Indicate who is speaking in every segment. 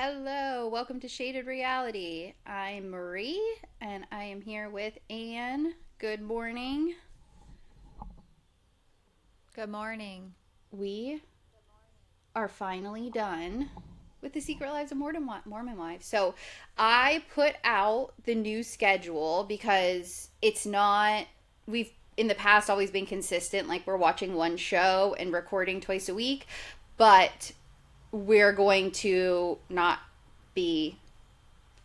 Speaker 1: Hello, welcome to Shaded Reality. I'm Marie and I am here with Anne. Good morning.
Speaker 2: Good morning.
Speaker 1: We are finally done with the Secret Lives of Mormon Wives. So I put out the new schedule because it's not, we've in the past always been consistent, like we're watching one show and recording twice a week, but we're going to not be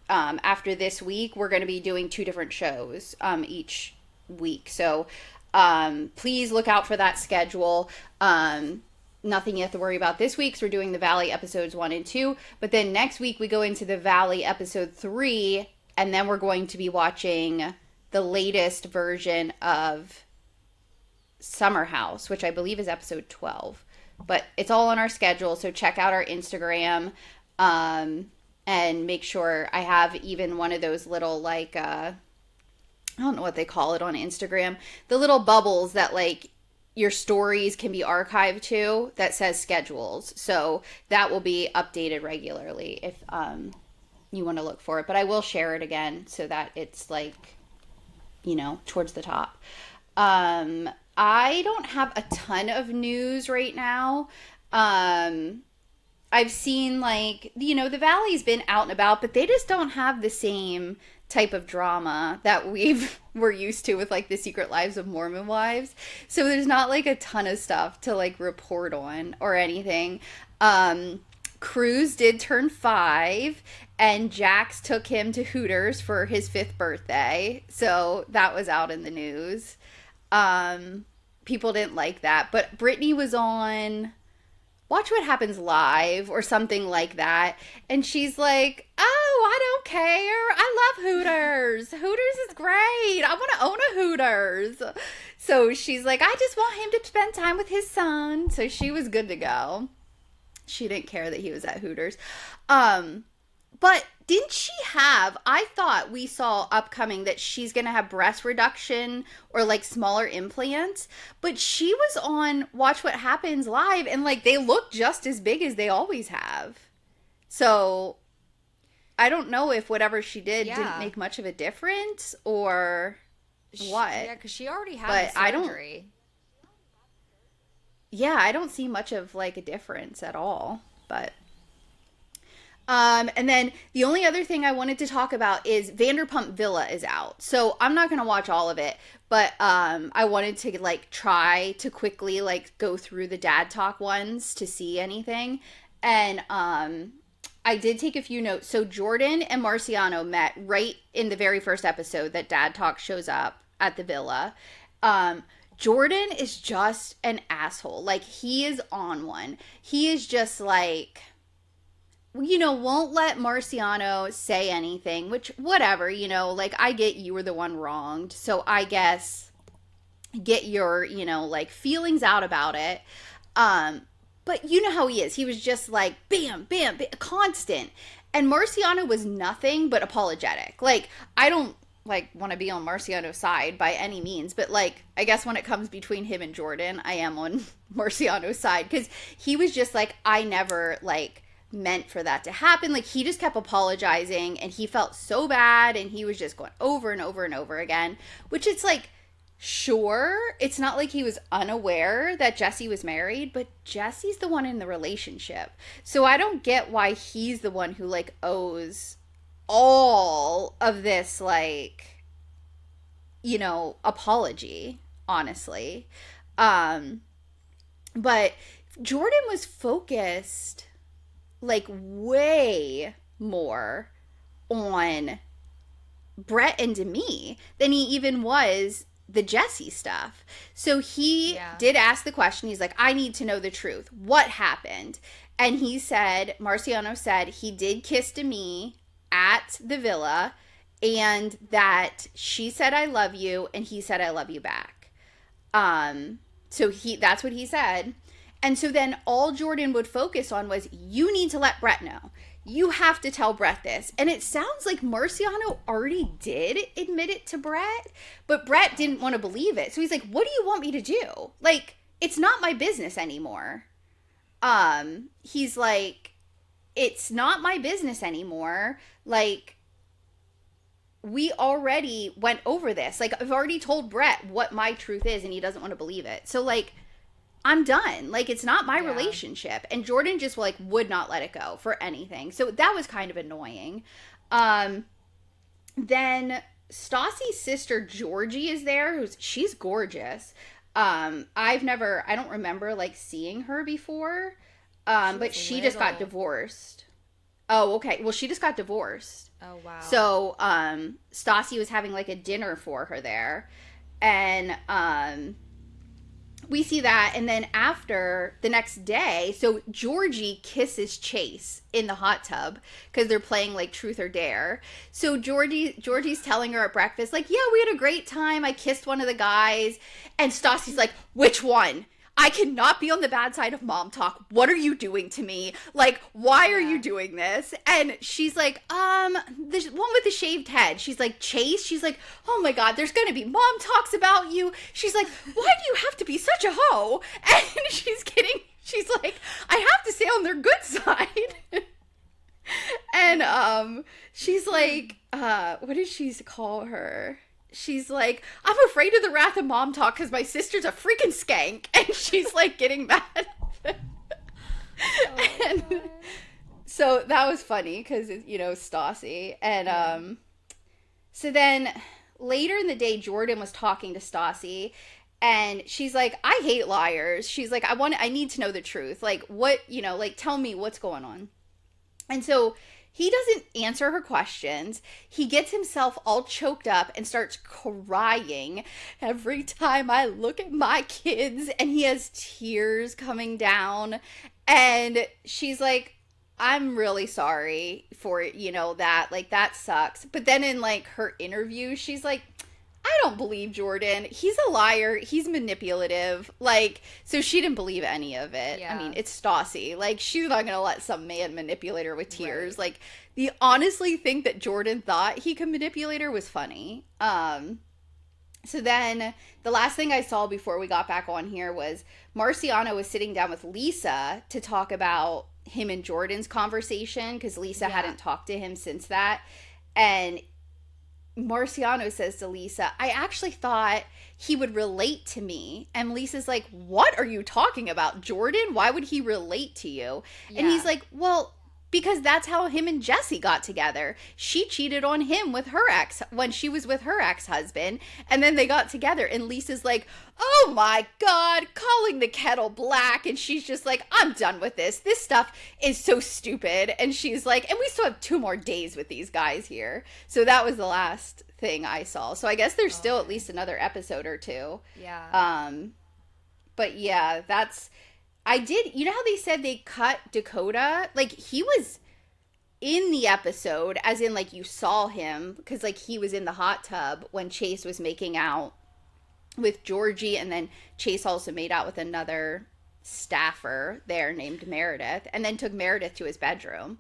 Speaker 1: after this week, we're going to be doing two different shows each week. So please look out for that schedule. Nothing you have to worry about this week. So we're doing the Valley episodes 1 and 2. But then next week, we go into the Valley episode 3. And then we're going to be watching the latest version of Summer House, which I believe is episode 12. But it's all on our schedule. So check out our Instagram. And make sure I have even one of those little I don't know what they call it on Instagram, the little bubbles that like your stories can be archived to that says schedules. So that will be updated regularly if you want to look for it. But I will share it again so that it's like, towards the top. I don't have a ton of news right now. I've seen the Valley's been out and about, but they just don't have the same type of drama that we're used to with like the Secret Lives of Mormon Wives. So there's not like a ton of stuff to like report on or anything. Cruz did turn 5 and Jax took him to Hooters for his 5th birthday. So that was out in the news. People didn't like that, but Brittany was on Watch What Happens Live or something like that. And she's like, oh, I don't care. I love Hooters. Hooters is great. I want to own a Hooters. So she's like, I just want him to spend time with his son. So she was good to go. She didn't care that he was at Hooters. But didn't she have, I thought we saw upcoming that she's going to have breast reduction or like smaller implants, but she was on Watch What Happens Live and like they look just as big as they always have. So I don't know if whatever she did didn't
Speaker 2: Yeah.
Speaker 1: make much of a difference or what.
Speaker 2: Yeah, because she already had
Speaker 1: But
Speaker 2: the
Speaker 1: I don't,
Speaker 2: surgery.
Speaker 1: yeah, I don't see much of like a difference at all. But and then the only other thing I wanted to talk about is Vanderpump Villa is out. So I'm not going to watch all of it, but I wanted to like try to quickly like go through the dad talk ones to see anything. And I did take a few notes. So Jordan and Marciano met right in the very first episode that dad talk shows up at the villa. Jordan is just an asshole. Like he is on one. He is just like won't let Marciano say anything, which, whatever, like, I get you were the one wronged, so I guess get your, like, feelings out about it. But you know how he is. He was just like, bam, bam, bam, constant. And Marciano was nothing but apologetic. Like, I don't, like, want to be on Marciano's side by any means, but, like, I guess when it comes between him and Jordan, I am on Marciano's side, because he was just like, I never, like, meant for that to happen. Like he just kept apologizing and he felt so bad and he was just going over and over and over again, which it's like, sure, it's not like he was unaware that Jesse was married, but Jesse's the one in the relationship. So I don't get why he's the one who like owes all of this like, apology, honestly. But Jordan was focused like way more on Brett and Demi than he even was the Jesse stuff. So he
Speaker 2: Yeah.
Speaker 1: did ask the question. He's like, I need to know the truth. What happened? And he said, Marciano said he did kiss Demi at the villa and that she said, I love you. And he said, I love you back. So that's what he said. And so then all Jordan would focus on was, you need to let Brett know. You have to tell Brett this. And it sounds like Marciano already did admit it to Brett, but Brett didn't want to believe it. So he's like, what do you want me to do? Like, it's not my business anymore. He's like, it's not my business anymore. Like, we already went over this. Like, I've already told Brett what my truth is, and he doesn't want to believe it. So, like, I'm done. Like, it's not my relationship. And Jordan just, like, would not let it go for anything. So that was kind of annoying. Then Stassi's sister Georgie is there. She's gorgeous. I don't remember, like, seeing her before. But she just got divorced. Oh, okay. Well, she just got divorced.
Speaker 2: Oh, wow.
Speaker 1: So, Stassi was having, like, a dinner for her there. And, we see that, and then after, the next day, so Georgie kisses Chase in the hot tub, because they're playing, like, Truth or Dare. So Georgie's telling her at breakfast, like, yeah, we had a great time, I kissed one of the guys, and Stassi's like, which one? I cannot be on the bad side of mom talk. What are you doing to me? Like, why are you doing this? And she's like, the one with the shaved head. She's like, Chase? She's like, oh my God, there's going to be mom talks about you. She's like, why do you have to be such a hoe? And she's like, I have to stay on their good side. And, she's like, what did she call her? She's like, I'm afraid of the wrath of mom talk because my sister's a freaking skank. And she's like getting mad. And so that was funny because, you know, Stassi. And so then later in the day, Jordan was talking to Stassi. And she's like, I hate liars. She's like, I need to know the truth. Like, what, you know, like, tell me what's going on. And so he doesn't answer her questions. He gets himself all choked up and starts crying every time I look at my kids. And he has tears coming down. And she's like, I'm really sorry for, you know, that. Like, that sucks. But then in, like, her interview, she's like, I don't believe Jordan. He's a liar. He's manipulative. Like, so she didn't believe any of it. Yeah. I mean, it's Stassi. Like, she's not going to let some man manipulate her with tears. Right. Like, the honestly think that Jordan thought he could manipulate her was funny. So then the last thing I saw before we got back on here was Marciano was sitting down with Lisa to talk about him and Jordan's conversation because Lisa hadn't talked to him since that. And Marciano says to Lisa, I actually thought he would relate to me. And Lisa's like, what are you talking about, Jordan? Why would he relate to you? Yeah. And he's like, well, because that's how him and Jesse got together. She cheated on him with her ex when she was with her ex-husband. And then they got together. And Lisa's like, oh my God, calling the kettle black. And she's just like, I'm done with this. This stuff is so stupid. And she's like, and we still have 2 more days with these guys here. So that was the last thing I saw. So I guess there's still at least another episode or 2.
Speaker 2: Yeah.
Speaker 1: But yeah, you know how they said they cut Dakota? Like, he was in the episode, as in, like, you saw him, because, like, he was in the hot tub when Chase was making out with Georgie, and then Chase also made out with another staffer there named Meredith, and then took Meredith to his bedroom.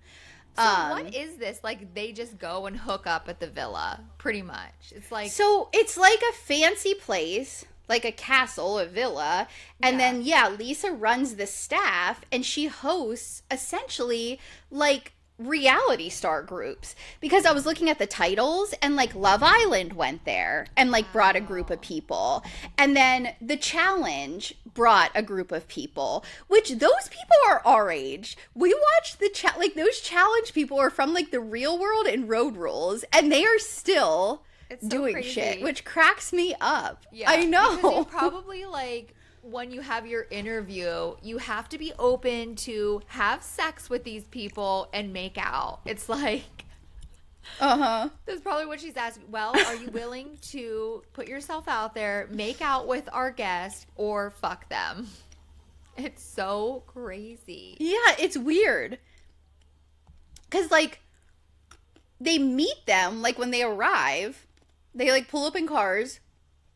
Speaker 2: So what is this? Like, they just go and hook up at the villa, pretty much. It's like...
Speaker 1: So, it's like a fancy place, like a castle, a villa, and then, Lisa runs the staff, and she hosts, essentially, like, reality star groups. Because I was looking at the titles, and, like, Love Island went there, and, like, brought a group of people. And then The Challenge brought a group of people, which those people are our age. We watched those challenge people are from, like, the Real World and Road Rules, and they are still... So doing crazy. Shit, which cracks me up. Yeah, I know.
Speaker 2: Because they probably, like, when you have your interview, you have to be open to have sex with these people and make out. It's like, that's probably what she's asking. Well, are you willing to put yourself out there, make out with our guest, or fuck them? It's so crazy.
Speaker 1: Yeah, it's weird. Because, like, they meet them, like, when they arrive. They, like, pull up in cars,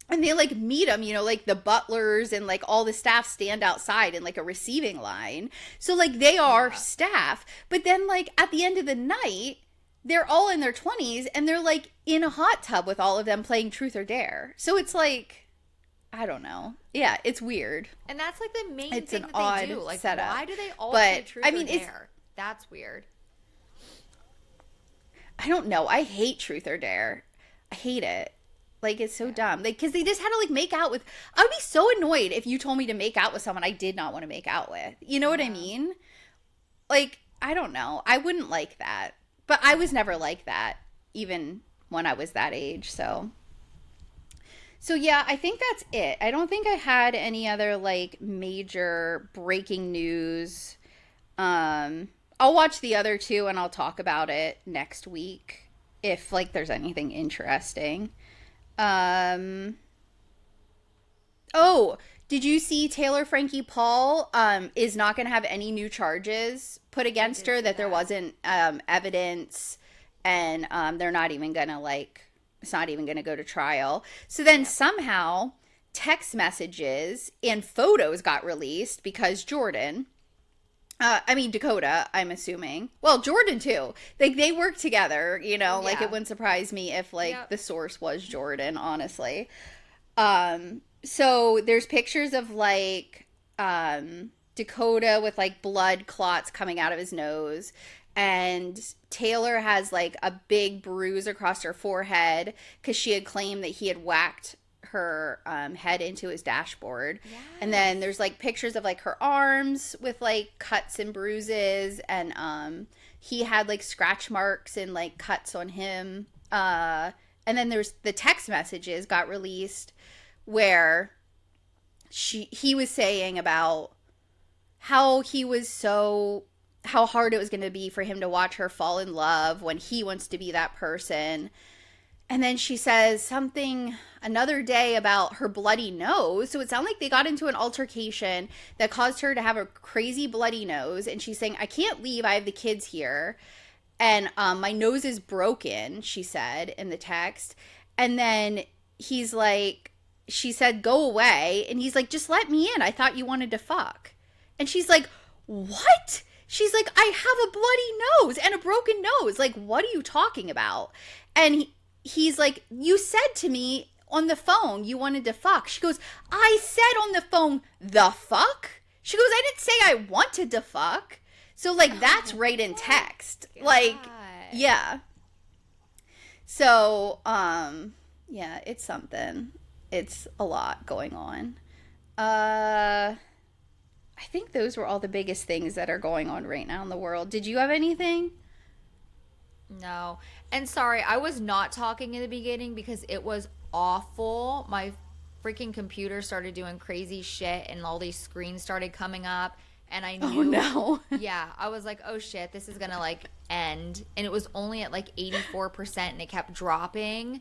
Speaker 1: and they, like, meet them, you know, like, the butlers and, like, all the staff stand outside in, like, a receiving line. So, like, they are staff. But then, like, at the end of the night, they're all in their 20s, and they're, like, in a hot tub with all of them playing Truth or Dare. So it's, like, I don't know. Yeah, it's weird.
Speaker 2: And that's, like, the main
Speaker 1: it's
Speaker 2: thing
Speaker 1: an
Speaker 2: that
Speaker 1: odd
Speaker 2: they do. Like,
Speaker 1: setup.
Speaker 2: why do they all play Truth or Dare? That's weird.
Speaker 1: I don't know. I hate Truth or Dare. I hate it. Like, it's so dumb. Like, because they just had to, like, make out with... I would be so annoyed if you told me to make out with someone I did not want to make out with. You know what I mean? Like, I don't know. I wouldn't like that. But I was never like that, even when I was that age, so... So, yeah, I think that's it. I don't think I had any other, like, major breaking news. I'll watch the other two and I'll talk about it next week if, like, there's anything interesting. Oh, did you see Taylor Frankie Paul is not going to have any new charges put against her, that there wasn't evidence, and they're not even going to, like, it's not even going to go to trial. So then somehow text messages and photos got released because Dakota, I'm assuming. Well, Jordan too. Like, they work together, you know, like, it wouldn't surprise me if, like, the source was Jordan, honestly. So there's pictures of, like, Dakota with, like, blood clots coming out of his nose. And Taylor has, like, a big bruise across her forehead because she had claimed that he had whacked her head into his dashboard. Yes. And then there's, like, pictures of, like, her arms with, like, cuts and bruises. And he had, like, scratch marks and, like, cuts on him. And then there's the text messages got released where he was saying about how how hard it was going to be for him to watch her fall in love when he wants to be that person. And then she says something another day about her bloody nose. So it sounded like they got into an altercation that caused her to have a crazy bloody nose. And she's saying, I can't leave. I have the kids here. And my nose is broken, she said in the text. And then he's like, she said, go away. And he's like, just let me in. I thought you wanted to fuck. And she's like, what? She's like, I have a bloody nose and a broken nose. Like, what are you talking about? And he's like, you said to me on the phone you wanted to fuck. She goes, I said on the phone, the fuck? She goes, I didn't say I wanted to fuck. So, like, that's right in text. God. Like, yeah. So, yeah, it's something. It's a lot going on. I think those were all the biggest things that are going on right now in the world. Did you have anything?
Speaker 2: No. And sorry, I was not talking in the beginning because it was awful. My freaking computer started doing crazy shit and all these screens started coming up. And I knew.
Speaker 1: Oh, no.
Speaker 2: Yeah. I was like, oh, shit, this is going to, like, end. And it was only at, like, 84% and it kept dropping.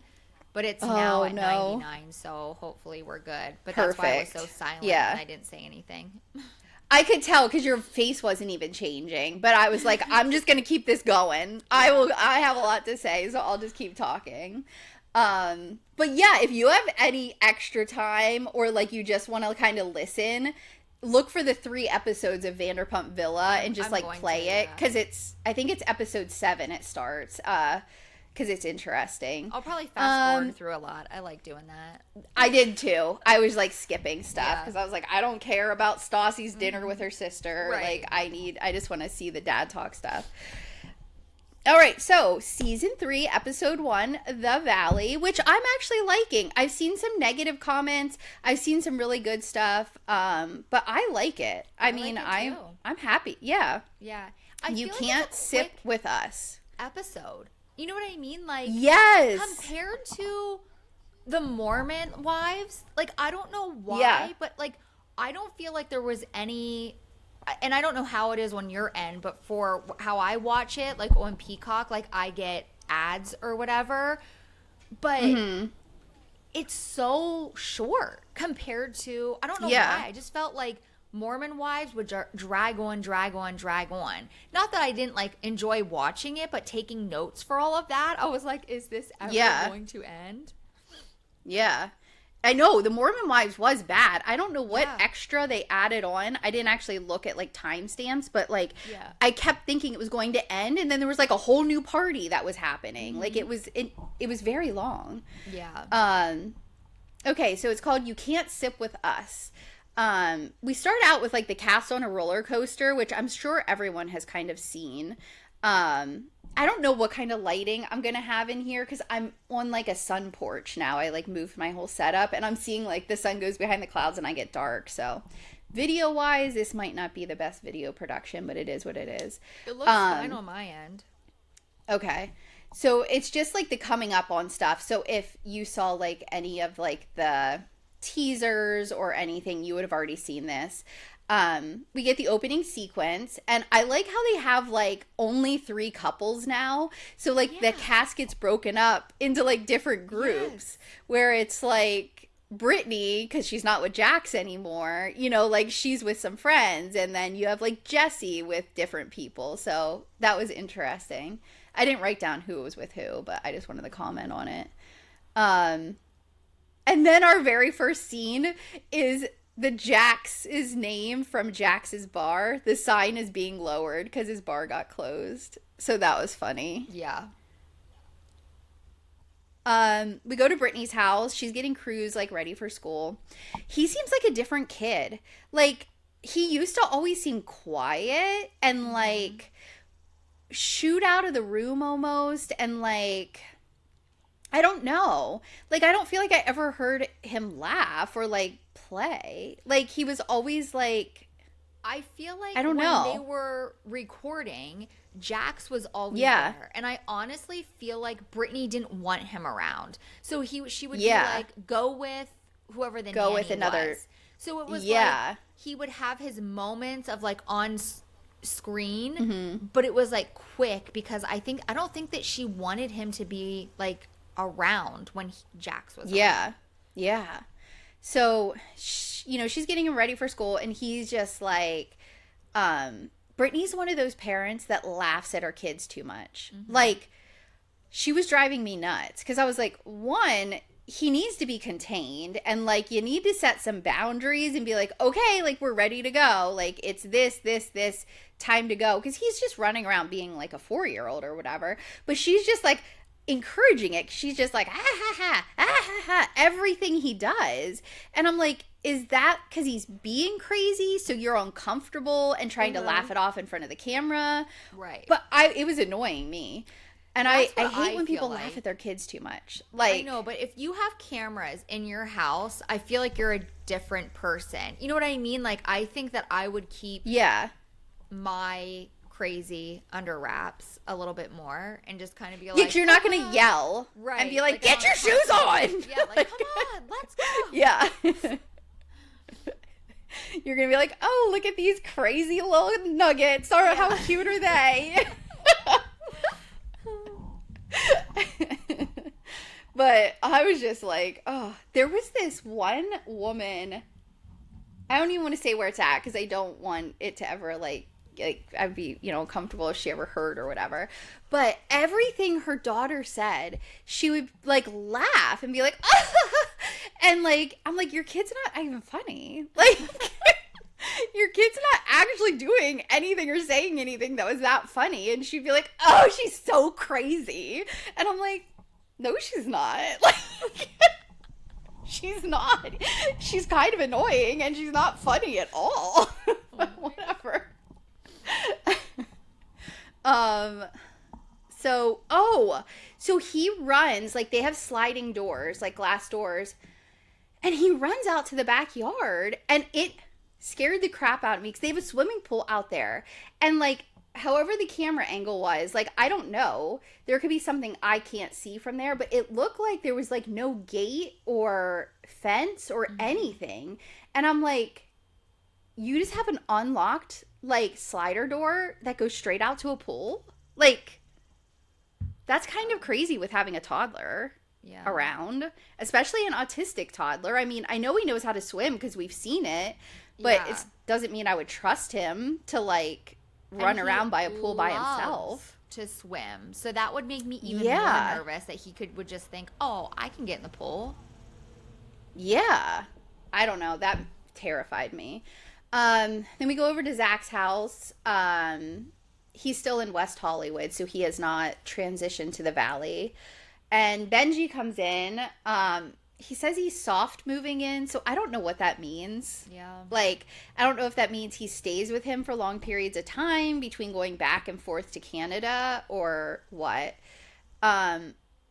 Speaker 2: But it's now at 99, so hopefully we're good. But that's why I was so silent and I didn't say anything.
Speaker 1: I could tell because your face wasn't even changing. But I was like, I'm just going to keep this going. I have a lot to say, so I'll just keep talking. But yeah, if you have any extra time or, like, you just want to kind of listen, look for the 3 episodes of Vanderpump Villa and just, like, play it. Because I think it's episode 7 it starts. Because it's interesting.
Speaker 2: I'll probably fast forward through a lot. I like doing that.
Speaker 1: I did too. I was, like, skipping stuff because I was like, I don't care about Stassi's dinner with her sister. Right. Like, I just want to see the dad talk stuff. All right, so season 3, episode 1, The Valley, which I'm actually liking. I've seen some negative comments. I've seen some really good stuff, but I like it. I mean, I'm happy. Yeah.
Speaker 2: Yeah.
Speaker 1: You can't sip with us.
Speaker 2: Episode. You know what I mean? Like,
Speaker 1: yes.
Speaker 2: Compared to the Mormon wives, like, I don't know why, but, like, I don't feel like there was any, and I don't know how it is on your end, but for how I watch it, like, on Peacock, like, I get ads or whatever, but it's so short compared to, I don't know why. I just felt like Mormon wives would drag on. Not that I didn't, like, enjoy watching it, but taking notes for all of that, I was like, is this ever going to end?
Speaker 1: Yeah. I know, the Mormon wives was bad. I don't know what extra they added on. I didn't actually look at, like, timestamps, but, like, I kept thinking it was going to end, and then there was, like, a whole new party that was happening. Like, it was very long.
Speaker 2: Yeah.
Speaker 1: Okay, so it's called You Can't Sip With Us. We start out with like the cast on a roller coaster, which I'm sure everyone has kind of seen. I don't know what kind of lighting I'm gonna have in here because I'm on like a sun porch now. I like moved my whole setup and I'm seeing like the sun goes behind the clouds and I get dark. So video wise, this might not be the best video production, but it is what it is.
Speaker 2: It looks fine on my end.
Speaker 1: Okay. So it's just like the coming up on stuff. So if you saw like any of like the teasers or anything, you would have already seen this. We get the opening sequence, and I like how they have like only 3 couples now. So like the cast gets broken up into like different groups where it's like Brittany, because she's not with Jax anymore, you know, like she's with some friends, and then you have like Jesse with different people. So that was interesting. I didn't write down who was with who, but I just wanted to comment on it. And then our very first scene is the Jax's name from Jax's bar. The sign is being lowered because his bar got closed. So that was funny.
Speaker 2: Yeah.
Speaker 1: We go to Brittany's house. She's getting Cruz like ready for school. He seems like a different kid. Like he used to always seem quiet and like shoot out of the room almost, and like I don't know. Like I don't feel like I ever heard him laugh or like play. Like he was always like,
Speaker 2: I feel like
Speaker 1: I don't
Speaker 2: when
Speaker 1: know.
Speaker 2: they were recording, Jax was always there. And I honestly feel like Brittany didn't want him around. So she would be like, go with whoever the nanny
Speaker 1: with another
Speaker 2: was. So it was like he would have his moments of like on screen, but it was like quick because I don't think that she wanted him to be like around when Jax was on.
Speaker 1: Yeah. So, you know, she's getting him ready for school, and he's just like, Brittany's one of those parents that laughs at her kids too much. Like, she was driving me nuts because I was like, one, he needs to be contained, and like, you need to set some boundaries and be like, okay, like, we're ready to go. Like, it's this, time to go. Because he's just running around being like a 4-year-old or whatever. But she's just like, encouraging it. She's just like, everything he does. And I'm like, is that because he's being crazy so you're uncomfortable and trying to laugh it off in front of the camera?
Speaker 2: Right.
Speaker 1: But it was annoying me. And I hate when people laugh at their kids too much. Like,
Speaker 2: I know, but if you have cameras in your house, I feel like you're a different person. You know what I mean? Like, I think that I would keep my crazy under wraps a little bit more and just kind of be like,
Speaker 1: you're not gonna yell and be like get your shoes on.
Speaker 2: Like come on, let's go.
Speaker 1: You're gonna be like, oh, look at these crazy little nuggets, or how cute are they? But I was just like, oh, there was this one woman, I don't even want to say where it's at because I don't want it to ever like I'd be, you know, uncomfortable if she ever heard or whatever. But everything her daughter said, she would like laugh and be like, and like, I'm like, your kid's not even funny. Like, your kid's not actually doing anything or saying anything that was that funny. And she'd be like, oh, she's so crazy. And I'm like, no, she's not. Like, she's not. She's kind of annoying and she's not funny at all. But whatever. So he runs, like they have sliding doors, like glass doors, and he runs out to the backyard, and it scared the crap out of me because they have a swimming pool out there, and like however the camera angle was, like I don't know, there could be something I can't see from there, but it looked like there was like no gate or fence or anything, and I'm like, you just have an unlocked like slider door that goes straight out to a pool? Like, that's kind of crazy with having a toddler around, especially an autistic toddler. I mean, I know he knows how to swim because we've seen it, but it doesn't mean I would trust him to like run around by a pool by himself
Speaker 2: to swim. So that would make me even more nervous that he would just think, oh, I can get in the pool.
Speaker 1: Yeah. I don't know. That terrified me. Then we go over to Zach's house. He's still in West Hollywood, so he has not transitioned to the Valley. And Benji comes in, he says he's soft moving in, so I don't know what that means.
Speaker 2: Yeah.
Speaker 1: Like, I don't know if that means he stays with him for long periods of time between going back and forth to Canada or what.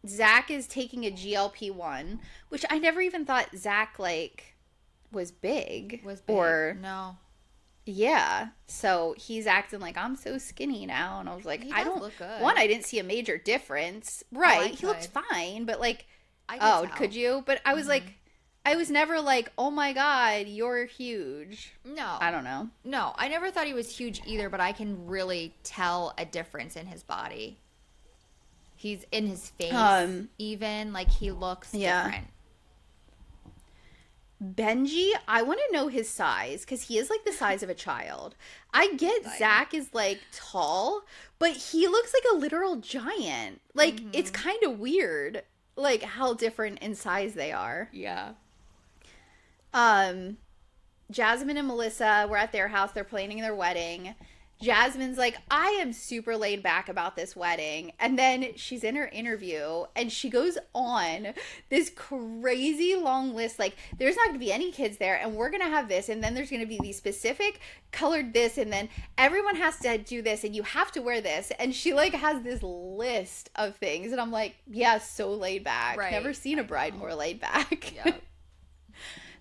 Speaker 1: Zach is taking a GLP-1, which I never even thought Zach, like, was big. Or,
Speaker 2: no.
Speaker 1: Yeah. So he's acting like, I'm so skinny now. And I was like,
Speaker 2: He
Speaker 1: I
Speaker 2: does
Speaker 1: don't,
Speaker 2: look good.
Speaker 1: one, I didn't see a major difference. Right. He looks fine, but like, could you? But I was like, I was never like, oh my God, you're huge.
Speaker 2: No.
Speaker 1: I don't know.
Speaker 2: No, I never thought he was huge either, but I can really tell a difference in his body. He's in his face, even, like, he looks different.
Speaker 1: Benji, I want to know his size, because he is, like, the size of a child. I get Zach is, like, tall, but he looks like a literal giant. Like, it's kind of weird, like, how different in size they are.
Speaker 2: Yeah.
Speaker 1: Jasmine and Melissa were at their house. They're planning their wedding. Jasmine's like, I am super laid back about this wedding. And then she's in her interview and she goes on this crazy long list. Like, there's not going to be any kids there and we're going to have this. And then there's going to be these specific colored this. And then everyone has to do this and you have to wear this. And she, like, has this list of things. And I'm like, yeah, so laid back.
Speaker 2: Right.
Speaker 1: Never seen a bride more laid back.
Speaker 2: Yep.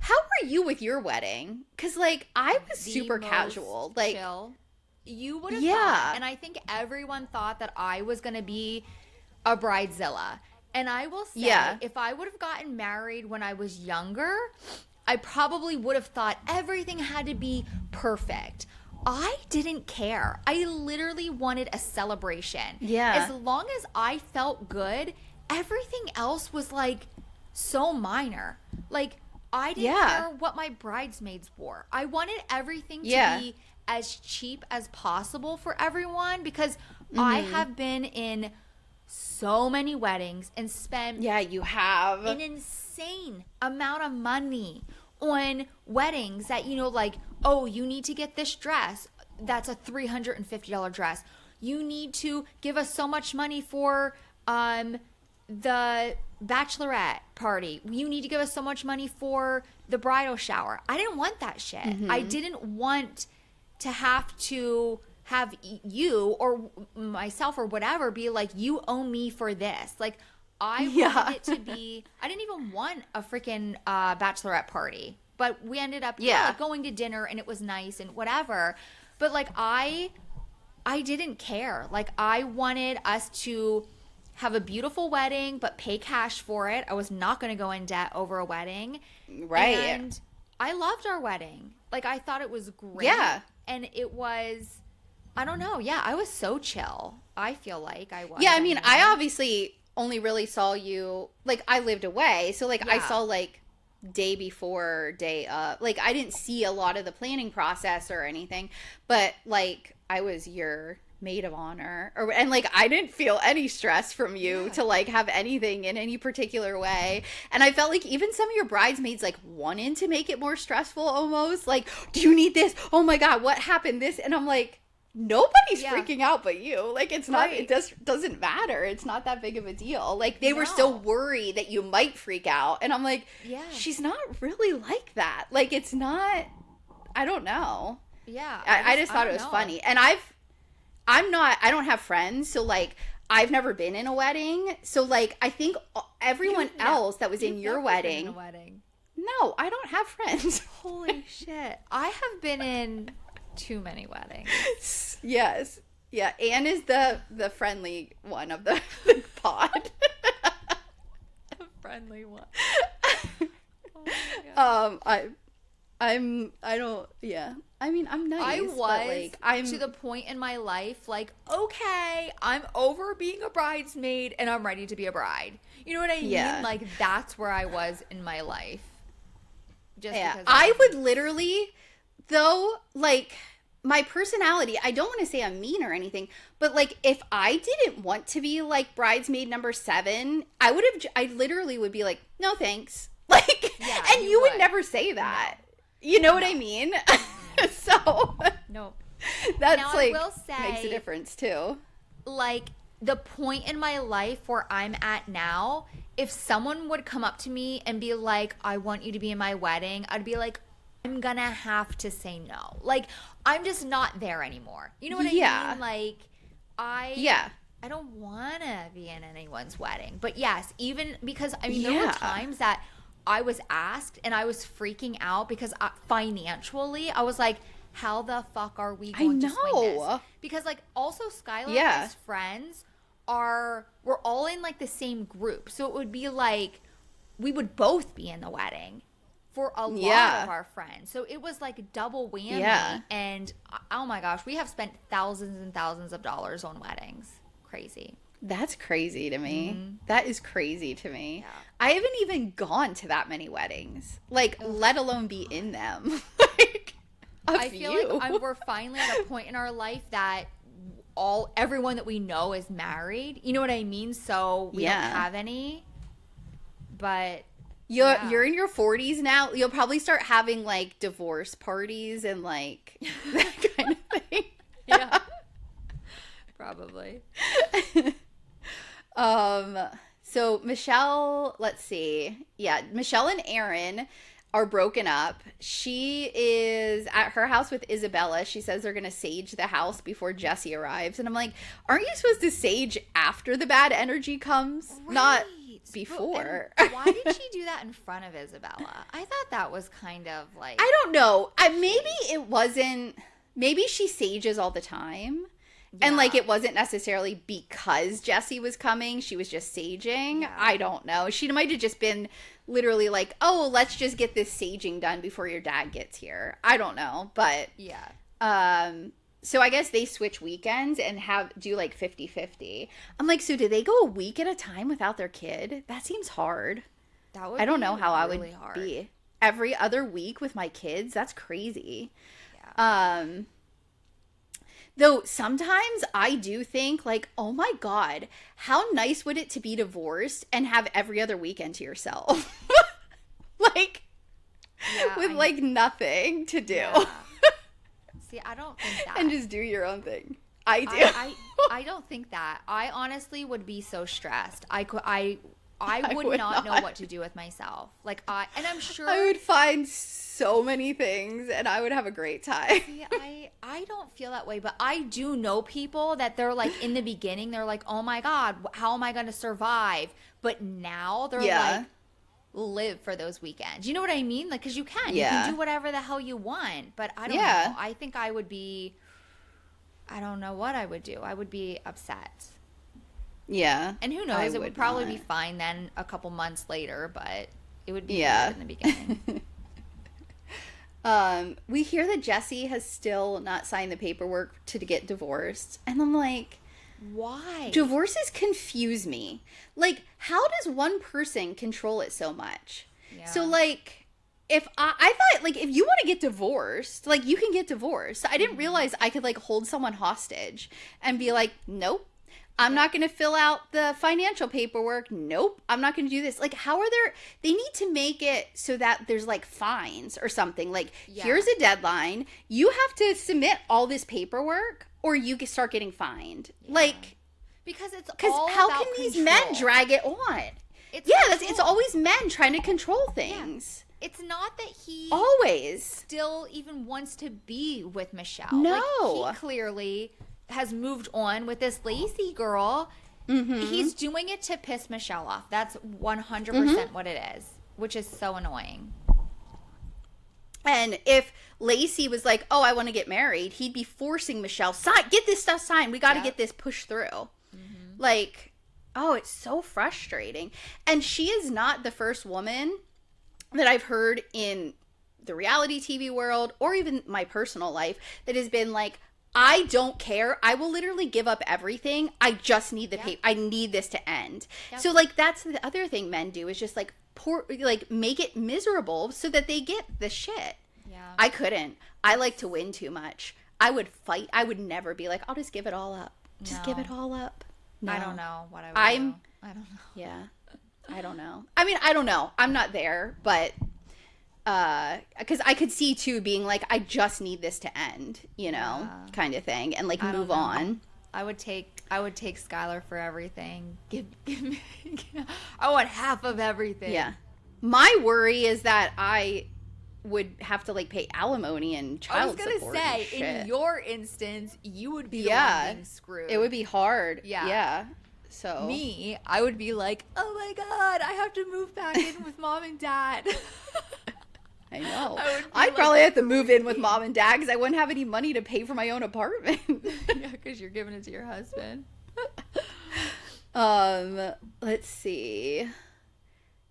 Speaker 1: How were you with your wedding? Because, like, I was super casual. Like,
Speaker 2: chill. You would have thought, and I think everyone thought that I was going to be a bridezilla. And I will say, if I would have gotten married when I was younger, I probably would have thought everything had to be perfect. I didn't care. I literally wanted a celebration.
Speaker 1: Yeah.
Speaker 2: As long as I felt good, everything else was, like, so minor. Like, I didn't care what my bridesmaids wore. I wanted everything to be as cheap as possible for everyone because I have been in so many weddings and spent
Speaker 1: you have
Speaker 2: an insane amount of money on weddings that, you know, like, oh, you need to get this dress. That's a $350 dress. You need to give us so much money for the bachelorette party. You need to give us so much money for the bridal shower. I didn't want that shit. I didn't want to have you or myself or whatever be like, you owe me for this. Like, I wanted it to be, I didn't even want a freaking bachelorette party, but we ended up like, going to dinner and it was nice and whatever. But, like, I didn't care. Like, I wanted us to have a beautiful wedding, but pay cash for it. I was not going to go in debt over a wedding.
Speaker 1: Right.
Speaker 2: And I loved our wedding. Like, I thought it was great.
Speaker 1: Yeah.
Speaker 2: And it was, I don't know. Yeah, I was so chill. I feel like I was.
Speaker 1: Yeah, I mean, I obviously only really saw you, like, I lived away. So, like, I saw, like, day before, day of. Like, I didn't see a lot of the planning process or anything. But, like, I was your maid of honor. And, like, I didn't feel any stress from you to, like, have anything in any particular way. And I felt like even some of your bridesmaids, like, wanted to make it more stressful almost. Like, do you need this? Oh, my God, what happened? This? And I'm like, nobody's freaking out but you. Like, it's not, it doesn't matter. It's not that big of a deal. Like, they were so worried that you might freak out. And I'm like, she's not really like that. Like, it's not, I don't know.
Speaker 2: Yeah.
Speaker 1: I just thought it was funny. And I don't have friends. So, like, I've never been in a wedding. So, like, I think everyone else that was in your wedding. No, I don't have friends.
Speaker 2: Holy shit. I have been in too many weddings.
Speaker 1: Yes. Yeah. Anne is the friendly one of the pod.
Speaker 2: The friendly one. Oh my God. I mean, I'm nice. I was,
Speaker 1: but, like, I'm
Speaker 2: to the point in my life, like, okay, I'm over being a bridesmaid and I'm ready to be a bride. You know what I mean? Like, that's where I was in my life. Just because
Speaker 1: I would literally, though, like, my personality, I don't want to say I'm mean or anything, but, like, if I didn't want to be, like, bridesmaid number 7, I literally would be like, no thanks. Like, and you would never say that. No. You know what I mean? So,
Speaker 2: no.
Speaker 1: That's,
Speaker 2: now,
Speaker 1: like,
Speaker 2: I will say,
Speaker 1: makes a difference, too.
Speaker 2: Like, the point in my life where I'm at now if someone would come up to me and be like, I want you to be in my wedding, I'd be like, I'm gonna have to say no. Like, I'm just not there anymore. You know what I mean? Like, I don't want to be in anyone's wedding. But yes, even because, I mean, there were times that I was asked and I was freaking out because financially, I was like, how the fuck are we going to swing this? Because, like, also Skylar and his friends we're all in, like, the same group. So it would be like we would both be in the wedding for a lot of our friends. So it was like double whammy. Yeah. And oh my gosh, we have spent thousands and thousands of dollars on weddings. Crazy.
Speaker 1: That's crazy to me. Mm-hmm. That is crazy to me. Yeah. I haven't even gone to that many weddings, like, let alone be in them. Like,
Speaker 2: I feel like we're finally at a point in our life that everyone that we know is married. You know what I mean? So we don't have any. But
Speaker 1: you're in your 40s now. You'll probably start having, like, divorce parties and, like, that kind of thing.
Speaker 2: Yeah. Probably.
Speaker 1: So Michelle, let's see. Yeah, Michelle and Aaron are broken up. She is at her house with Isabella. She says they're going to sage the house before Jesse arrives. And I'm like, aren't you supposed to sage after the bad energy comes? Right. Not before.
Speaker 2: Why did she do that in front of Isabella? I thought that was kind of like...
Speaker 1: I don't know. Maybe it wasn't... Maybe she sages all the time. Yeah. And, like, it wasn't necessarily because Jesse was coming. She was just saging. Yeah. I don't know. She might have just been literally like, oh, let's just get this saging done before your dad gets here. I don't know. But, so I guess they switch weekends and do, like, 50-50. I'm like, so do they go a week at a time without their kid? That seems hard. I don't know how really I would be. Every other week with my kids? That's crazy. Yeah. Though sometimes I do think, like, oh my God, how nice would it to be divorced and have every other weekend to yourself? Like, with like nothing to do. Yeah.
Speaker 2: See, I don't think that.
Speaker 1: And just do your own thing. I do.
Speaker 2: I don't think that. I honestly would be so stressed. I would not know what to do with myself. Like, and I'm sure
Speaker 1: I would find so many things and I would have a great time.
Speaker 2: See, I don't feel that way, but I do know people that they're like, in the beginning, they're like, oh my God, how am I going to survive? But now they're like, live for those weekends. You know what I mean? Like, because you can do whatever the hell you want. But I don't know. I think I would be, I don't know what I would do. I would be upset.
Speaker 1: Yeah.
Speaker 2: And who knows? It would probably be fine then a couple months later, but it would be weird in the beginning.
Speaker 1: We hear that Jesse has still not signed the paperwork to get divorced. And I'm like,
Speaker 2: why?
Speaker 1: Divorces confuse me. Like, how does one person control it so much? Yeah. So, like, if I thought, like, if you want to get divorced, like, you can get divorced. I didn't realize I could, like, hold someone hostage and be like, nope. I'm not going to fill out the financial paperwork. Nope. I'm not going to do this. Like, how are they need to make it so that there's, like, fines or something. Like, here's a deadline. You have to submit all this paperwork or you can start getting fined. Yeah. Like,
Speaker 2: because how can these
Speaker 1: men drag it on? It's always men trying to control things.
Speaker 2: Yeah. It's not that he
Speaker 1: always
Speaker 2: still even wants to be with Michelle.
Speaker 1: No.
Speaker 2: Like, he clearly has moved on with this Lacey girl. Mm-hmm. He's doing it to piss Michelle off. That's 100% what it is, which is so annoying.
Speaker 1: And if Lacey was like, oh, I want to get married, he'd be forcing Michelle, get this stuff signed. We got to get this pushed through. Mm-hmm. Like, oh, it's so frustrating. And she is not the first woman that I've heard in the reality TV world or even my personal life that has been like, I don't care. I will literally give up everything. I just need the paper. I need this to end. Yep. So, like, that's the other thing men do is just, like, make it miserable so that they get the shit. Yeah. I couldn't. I like to win too much. I would fight. I would never be like, I'll just give it all up. Just give it all up. No.
Speaker 2: I don't know what I would do. I don't know.
Speaker 1: Yeah. I don't know. I mean, I don't know. I'm not there, but... because I could see too being like, I just need this to end, you know, kind of thing, and like move on.
Speaker 2: I would take I would take Skylar for everything. Give me. I want half of everything.
Speaker 1: Yeah. My worry is that I would have to like pay alimony and child support. I was gonna say,
Speaker 2: in your instance, you would be the one being screwed.
Speaker 1: It would be hard. Yeah. So
Speaker 2: me, I would be like, oh my god, I have to move back in with mom and dad.
Speaker 1: I know. I'd probably have to move in with mom and dad because I wouldn't have any money to pay for my own apartment.
Speaker 2: Yeah, because you're giving it to your husband.
Speaker 1: Let's see.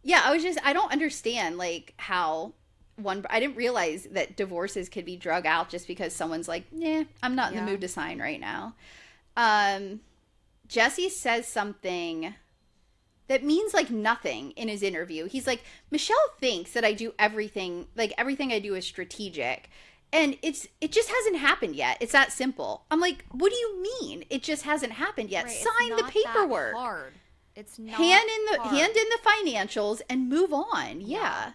Speaker 1: Yeah, I don't understand like how I didn't realize that divorces could be drug out just because someone's like, I'm not in the mood to sign right now. Jesse says something that means like nothing in his interview. He's like, Michelle thinks that I do everything, like everything I do is strategic. And it just hasn't happened yet. It's that simple. I'm like, what do you mean? It just hasn't happened yet.
Speaker 2: Right,
Speaker 1: sign the paperwork.
Speaker 2: That hard. It's not
Speaker 1: hand in the financials and move on. Yeah.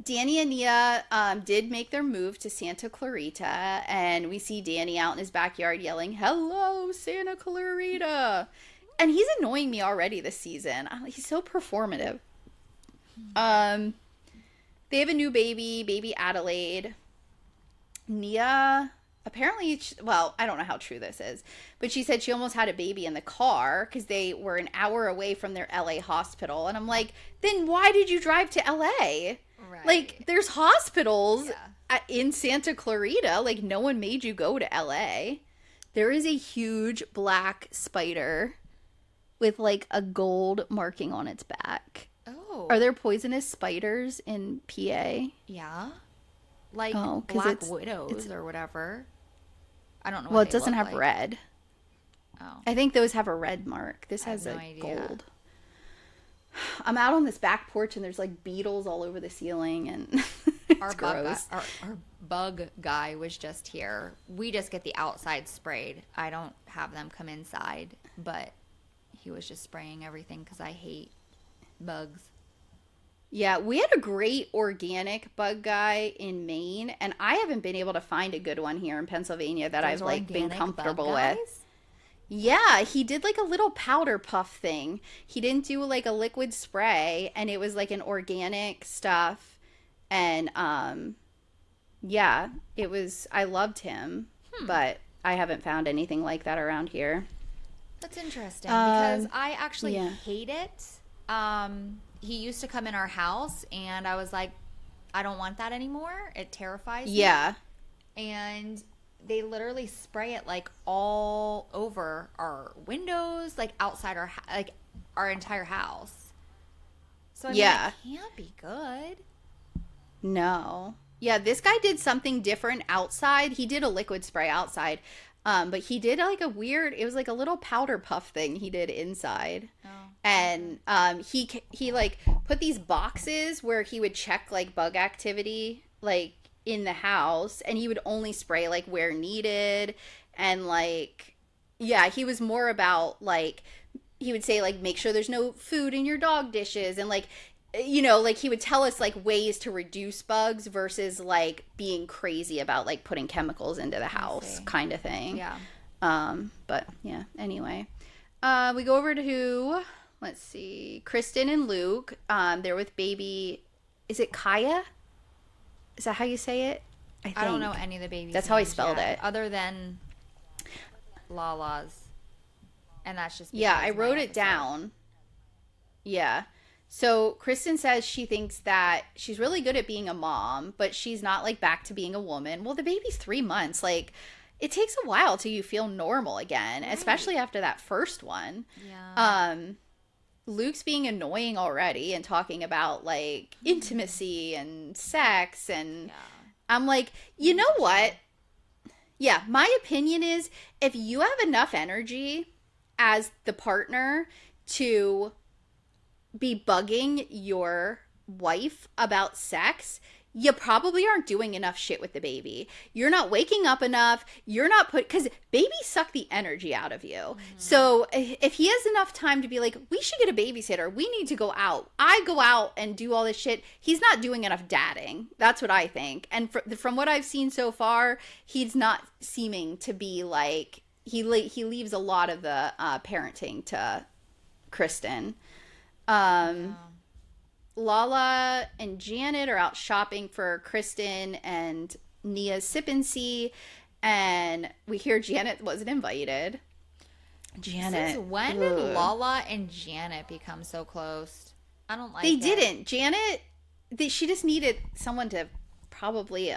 Speaker 1: Danny and Nia did make their move to Santa Clarita, and we see Danny out in his backyard yelling, "Hello, Santa Clarita." And he's annoying me already this season. He's so performative. They have a new baby Adelaide. Nia, apparently, well, I don't know how true this is, but she said she almost had a baby in the car because they were an hour away from their LA hospital. And I'm like, then why did you drive to LA? Right. Like, there's hospitals in Santa Clarita. Like, no one made you go to LA. There is a huge black spider with, like, a gold marking on its back.
Speaker 2: Oh.
Speaker 1: Are there poisonous spiders in PA?
Speaker 2: Yeah. Like black widows or whatever. I don't know.
Speaker 1: Well, it doesn't have
Speaker 2: like.
Speaker 1: red.
Speaker 2: Oh.
Speaker 1: I think those have a red mark. This has a gold. I'm out on this back porch and there's like beetles all over the ceiling and it's gross.
Speaker 2: Our bug guy was just here. We just get the outside sprayed. I don't have them come inside, but he was just spraying everything because I hate bugs.
Speaker 1: Yeah, we had a great organic bug guy in Maine, and I haven't been able to find a good one here in Pennsylvania that I've like been comfortable with. Yeah, he did like a little powder puff thing. He didn't do like a liquid spray, and it was like an organic stuff. And yeah, it was, I loved him, but I haven't found anything like that around here.
Speaker 2: That's interesting because I actually hate it. He used to come in our house and I was like, I don't want that anymore. It terrifies me.
Speaker 1: Yeah.
Speaker 2: And they literally spray it like all over our windows, like outside like our entire house. So I mean, it can't be good.
Speaker 1: No. Yeah, this guy did something different outside. He did a liquid spray outside. But he did like it was like a little powder puff thing he did inside. Oh. And he like put these boxes where he would check like bug activity like in the house, and he would only spray like where needed. And like, yeah, he was more about like, he would say like, make sure there's no food in your dog dishes, and like, you know, like he would tell us like ways to reduce bugs versus like being crazy about like putting chemicals into the house kind of thing.
Speaker 2: Yeah.
Speaker 1: But yeah, anyway, we go over to, let's see, Kristin and Luke. They're with baby, is it Kaya? Is that how you say it?
Speaker 2: I don't know any of the babies.
Speaker 1: That's how I spelled it.
Speaker 2: Other than Lala's. And that's just,
Speaker 1: I wrote it down. Yeah. So Kristin says she thinks that she's really good at being a mom, but she's not like back to being a woman. Well, the baby's 3 months. Like, it takes a while till you feel normal again, especially after that first one.
Speaker 2: Yeah.
Speaker 1: Luke's being annoying already and talking about like intimacy and sex, and I'm like, you know what? Yeah, my opinion is if you have enough energy as the partner to be bugging your wife about sex, you probably aren't doing enough shit with the baby. You're not waking up enough. You're not because babies suck the energy out of you. Mm-hmm. So if he has enough time to be like, we should get a babysitter. We need to go out. I go out and do all this shit. He's not doing enough dadding. That's what I think. And from what I've seen so far, he's not seeming to be like he leaves a lot of the parenting to Kristin.
Speaker 2: Yeah.
Speaker 1: Lala and Janet are out shopping for Kristin and Nia's sippancy, and we hear Janet wasn't invited. Janet.
Speaker 2: Since when did Lala and Janet become so close? I don't like
Speaker 1: They
Speaker 2: it.
Speaker 1: didn't. Janet, she just needed someone to probably,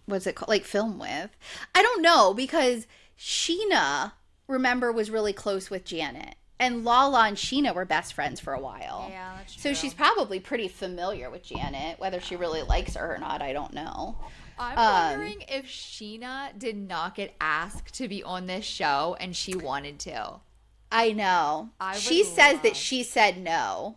Speaker 1: what's it called? Like film with. I don't know, because Sheena, remember, was really close with Janet. And Lala and Sheena were best friends for a while.
Speaker 2: Yeah, that's true.
Speaker 1: So she's probably pretty familiar with Janet. Whether she really likes her or not, I don't know.
Speaker 2: I'm wondering if Sheena did not get asked to be on this show and she wanted to.
Speaker 1: I know. She says that she said no.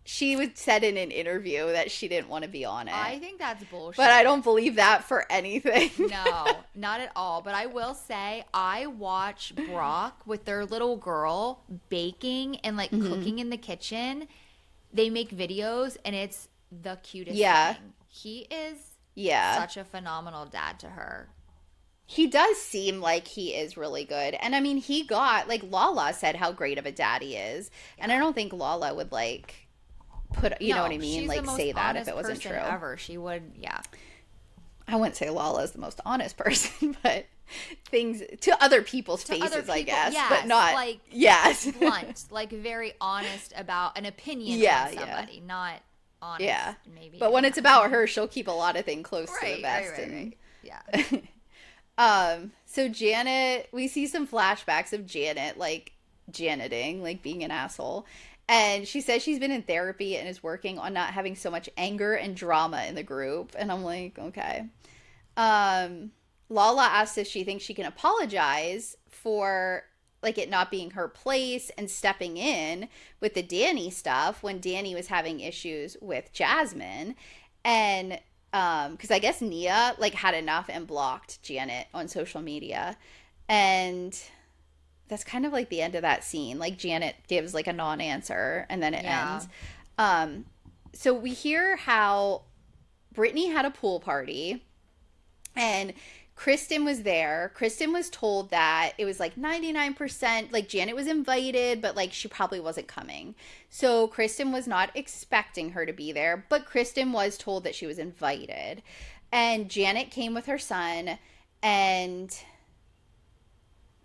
Speaker 1: She said in an interview that she didn't want to be on it.
Speaker 2: I think that's bullshit.
Speaker 1: But I don't believe that for anything.
Speaker 2: No, not at all. But I will say, I watch Brock with their little girl baking and like cooking in the kitchen. They make videos and it's the cutest thing. He is such a phenomenal dad to her.
Speaker 1: He does seem like he is really good. And I mean, he got, like, Lala said how great of a dad he is. Yeah. And I don't think Lala would, like, you know what I mean? Like, say that if it wasn't true.
Speaker 2: Ever. She would,
Speaker 1: I wouldn't say Lala is the most honest person, but things to other people's faces, I guess.
Speaker 2: Yes,
Speaker 1: but not,
Speaker 2: like, blunt, like very honest about an opinion on somebody, not honest, maybe.
Speaker 1: But when it's about her, she'll keep a lot of things close to the vest.
Speaker 2: Right.
Speaker 1: So Janet, we see some flashbacks of Janet, like, janiting, like, being an asshole. And she says she's been in therapy and is working on not having so much anger and drama in the group. And I'm like, okay. Lala asks if she thinks she can apologize for, like, it not being her place and stepping in with the Danny stuff when Danny was having issues with Jasmine. And because I guess Nia, like, had enough and blocked Janet on social media. And that's kind of like the end of that scene. Like, Janet gives, like, a non-answer and then it ends. So we hear how Brittany had a pool party and Kristin was there. Kristin was told that it was like 99%, like, Janet was invited, but, like, she probably wasn't coming. So Kristin was not expecting her to be there, but Kristin was told that she was invited. And Janet came with her son, and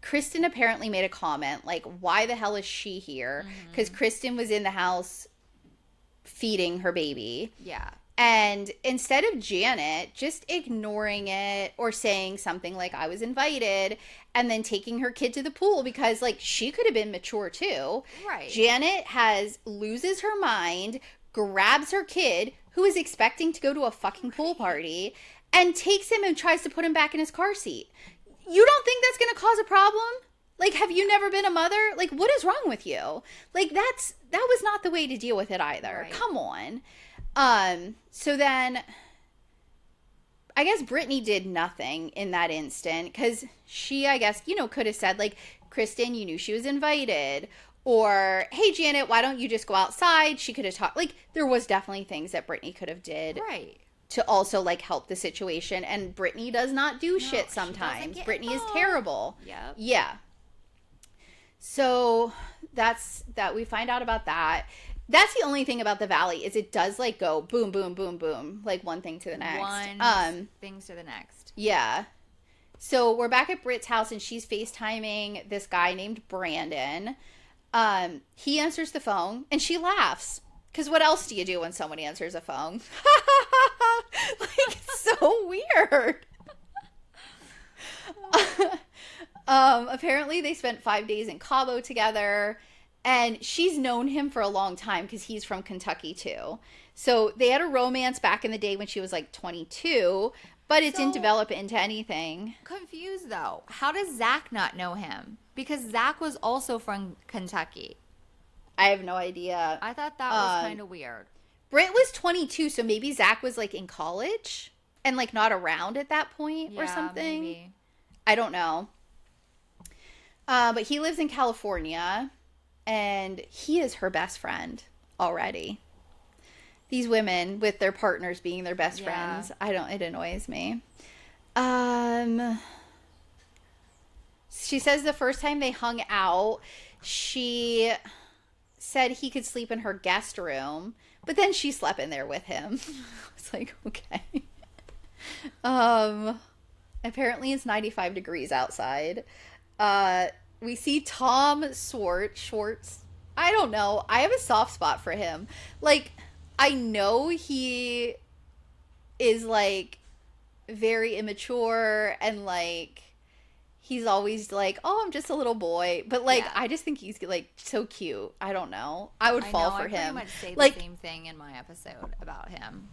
Speaker 1: Kristin apparently made a comment, like, why the hell is she here? Because Kristin was in the house feeding her baby.
Speaker 2: Yeah.
Speaker 1: And instead of Janet just ignoring it or saying something like, I was invited, and then taking her kid to the pool because, like, she could have been mature too.
Speaker 2: Right.
Speaker 1: Janet loses her mind, grabs her kid, who is expecting to go to a fucking pool party, and takes him and tries to put him back in his car seat. You don't think that's going to cause a problem? Like, have you never been a mother? Like, what is wrong with you? Like, that was not the way to deal with it either. Right. Come on. So then I guess Brittany did nothing in that instant because she, I guess, could have said, like, Kristin, you knew she was invited, or, hey, Janet, why don't you just go outside? She could have talked. Like, there was definitely things that Brittany could have did.
Speaker 2: Right.
Speaker 1: To also, like, help the situation. And Brittany does not do shit sometimes. Brittany is terrible.
Speaker 2: Yep.
Speaker 1: Yeah. So that's that. We find out about that. That's the only thing about the Valley is it does, like, go boom, boom, boom, boom, like, one thing to the next.
Speaker 2: One things to the next.
Speaker 1: Yeah. So we're back at Britt's house and she's FaceTiming this guy named Brandon. He answers the phone and she laughs. Because what else do you do when someone answers a phone? Like, it's so weird. Apparently they spent 5 days in Cabo together. And she's known him for a long time because he's from Kentucky, too. So they had a romance back in the day when she was, like, 22, but it didn't develop into anything.
Speaker 2: Confused, though. How does Zach not know him? Because Zach was also from Kentucky.
Speaker 1: I have no idea.
Speaker 2: I thought that was kind of weird.
Speaker 1: Britt was 22, so maybe Zach was, like, in college and, like, not around at that point or something.
Speaker 2: Maybe.
Speaker 1: I don't know. But he lives in California. And he is her best friend already. These women with their partners being their best friends. It annoys me. she says the first time they hung out, she said he could sleep in her guest room, but then she slept in there with him. It's like, okay. Apparently it's 95 degrees outside. We see Tom Schwartz. I don't know. I have a soft spot for him. Like, I know he is, like, very immature and, like, he's always like, oh, I'm just a little boy. But, like, yeah. I just think he's, like, so cute. I don't know. I would fall for him.
Speaker 2: I pretty much say
Speaker 1: like,
Speaker 2: the same thing in my episode about him.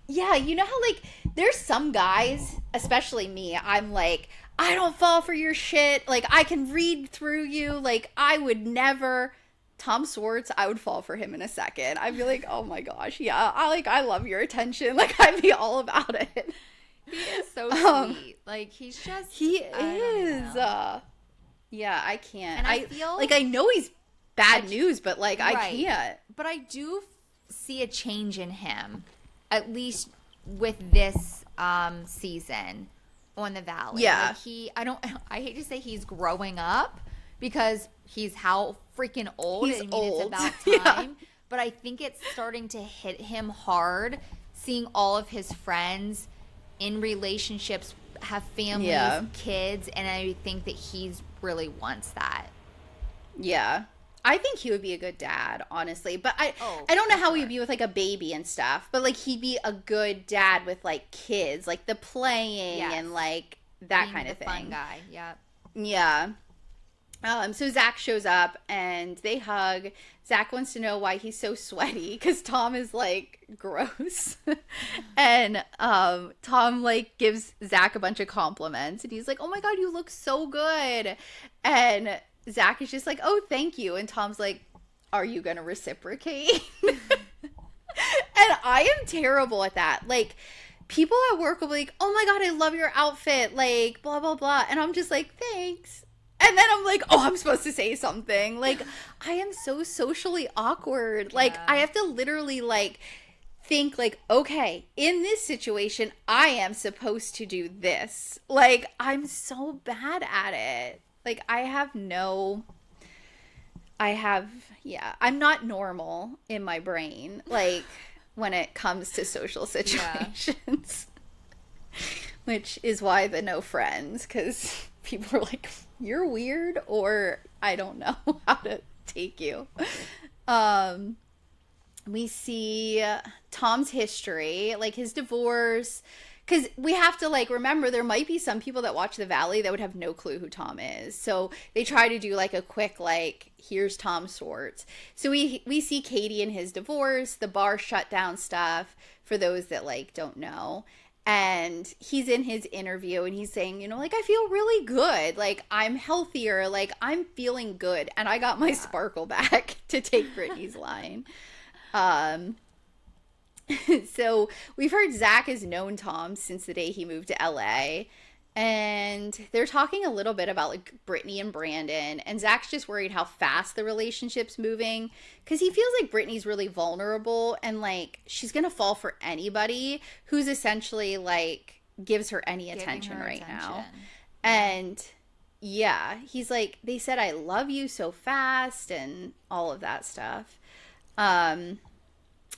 Speaker 1: Yeah, you know how, like, there's some guys, especially me, I'm like, I don't fall for your shit. Like, I can read through you. Like, I would never. Tom Schwartz, I would fall for him in a second. I'd be like, oh my gosh, yeah, I love your attention. Like, I'd be all about it.
Speaker 2: He is so sweet. Like, he's just.
Speaker 1: He is. Yeah, I can't.
Speaker 2: And I feel.
Speaker 1: Like, I know he's bad news, but, like, right. I can't.
Speaker 2: But I do see a change in him, at least with this season on the Valley.
Speaker 1: Yeah.
Speaker 2: Like, I hate to say he's growing up because he's how freaking old.
Speaker 1: He's old.
Speaker 2: It's about time. Yeah. But I think it's starting to hit him hard, seeing all of his friends in relationships, have families, kids, and I think that he's really wants that.
Speaker 1: Yeah. I think he would be a good dad, honestly. But I don't know how he'd be with, like, a baby and stuff. But, like, he'd be a good dad with, like, kids. Like, the playing and, like, that kind of thing.
Speaker 2: Fun guy, yeah.
Speaker 1: Yeah. So Zach shows up and they hug. Zach wants to know why he's so sweaty because Tom is, like, gross. And Tom, like, gives Zach a bunch of compliments. And he's like, oh, my God, you look so good. And Zach is just like, oh, thank you. And Tom's like, are you going to reciprocate? And I am terrible at that. Like, people at work will be like, oh, my God, I love your outfit. Like, blah, blah, blah. And I'm just like, thanks. And then I'm like, oh, I'm supposed to say something. Like, I am so socially awkward. Like, I have to literally, like, think, like, okay, in this situation, I am supposed to do this. Like, I'm so bad at it. Like, I'm not normal in my brain, like, when it comes to social situations. Which is why the no friends, because people are like, you're weird, or I don't know how to take you. We see Tom's history, like his divorce, because we have to, like, remember there might be some people that watch The Valley that would have no clue who Tom is. So they try to do, like, a quick, like, here's Tom Schwartz. So we see Katie and his divorce, the bar shutdown stuff, for those that, like, don't know. And he's in his interview and he's saying, you know, like, I feel really good. Like, I'm healthier. Like, I'm feeling good. And I got my sparkle back, to take Brittany's line. So we've heard Zach has known Tom since the day he moved to LA. And they're talking a little bit about, like, Brittany and Brandon. And Zach's just worried how fast the relationship's moving. Because he feels like Brittany's really vulnerable. And, like, she's going to fall for anybody who's essentially, like, gives her any attention right now. And, yeah, he's like, they said, I love you so fast. And all of that stuff. I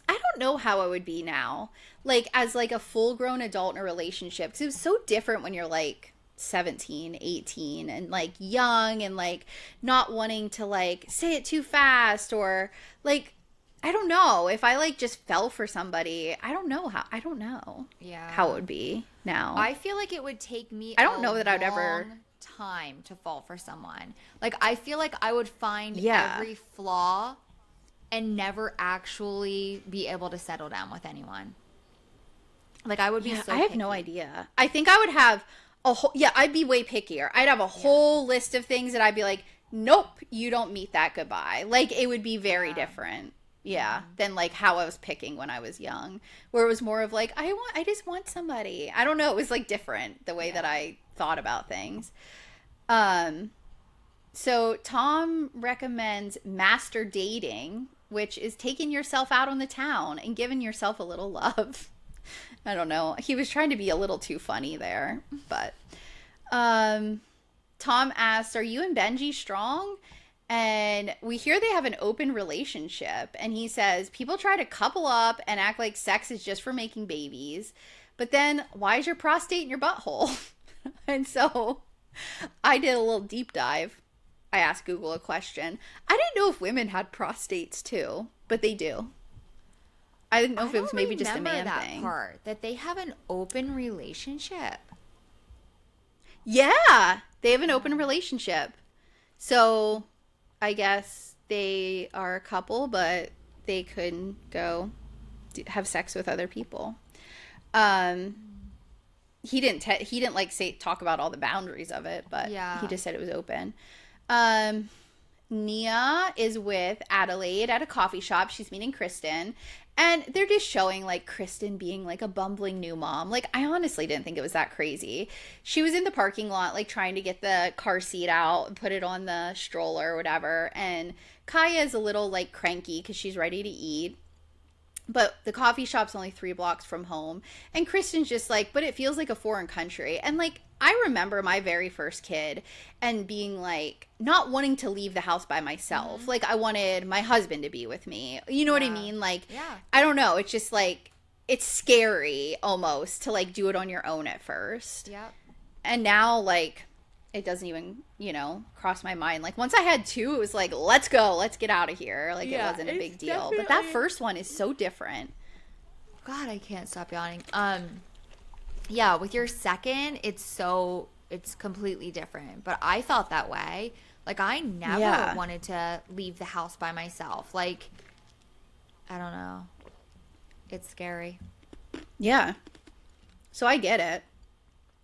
Speaker 1: don't know how I would be now, like, as, like, a full-grown adult in a relationship, because it was so different when you're, like, 17, 18, and, like, young, and, like, not wanting to, like, say it too fast, or, like, I don't know, if I, like, just fell for somebody, I don't know how it would be now.
Speaker 2: I feel like it would take me
Speaker 1: I don't know that I'd ever
Speaker 2: time to fall for someone. Like, I feel like I would find every flaw and never actually be able to settle down with anyone. Like, I would be so
Speaker 1: I have
Speaker 2: picky.
Speaker 1: no idea. I think I would have a whole, I'd be way pickier. I'd have a whole list of things that I'd be like, nope, you don't meet that, goodbye. Like, it would be very different. Yeah. Than, like, how I was picking when I was young, where it was more of like, I just want somebody. I don't know. It was, like, different the way that I thought about things. So Tom recommends master dating, which is taking yourself out on the town and giving yourself a little love. I don't know. He was trying to be a little too funny there, but Tom asks, are you and Benji strong? And we hear they have an open relationship. And he says, people try to couple up and act like sex is just for making babies. But then, why is your prostate in your butthole? And so I did a little deep dive. I asked Google a question. I didn't know if women had prostates too, but they do. I didn't know if it was maybe just a man
Speaker 2: that
Speaker 1: thing.
Speaker 2: Part that they have an open relationship.
Speaker 1: Yeah, they have an open relationship. So I guess they are a couple, but they couldn't go have sex with other people. He didn't like talk about all the boundaries of it, but he just said it was open. Nia is with Adelaide at a coffee shop. She's meeting Kristin. And they're just showing, like, Kristin being, like, a bumbling new mom. Like, I honestly didn't think it was that crazy. She was in the parking lot, like, trying to get the car seat out and put it on the stroller or whatever. And Kaya is a little, like, cranky because she's ready to eat. But the coffee shop's only 3 blocks from home. And Kristin's just like, but it feels like a foreign country. And, like, I remember my very first kid and being like, not wanting to leave the house by myself. Mm-hmm. Like, I wanted my husband to be with me. You know what I mean? Like, I don't know. It's just like, it's scary almost to like do it on your own at first. Yeah. And now, like, it doesn't even, cross my mind. Like, once I had 2, it was like, let's go. Let's get out of here. Like, it wasn't a big deal. But that first one is so different.
Speaker 2: God, I can't stop yawning. Yeah, with your second, it's completely different. But I felt that way. Like, I never wanted to leave the house by myself. Like, I don't know. It's scary.
Speaker 1: Yeah. So I get it.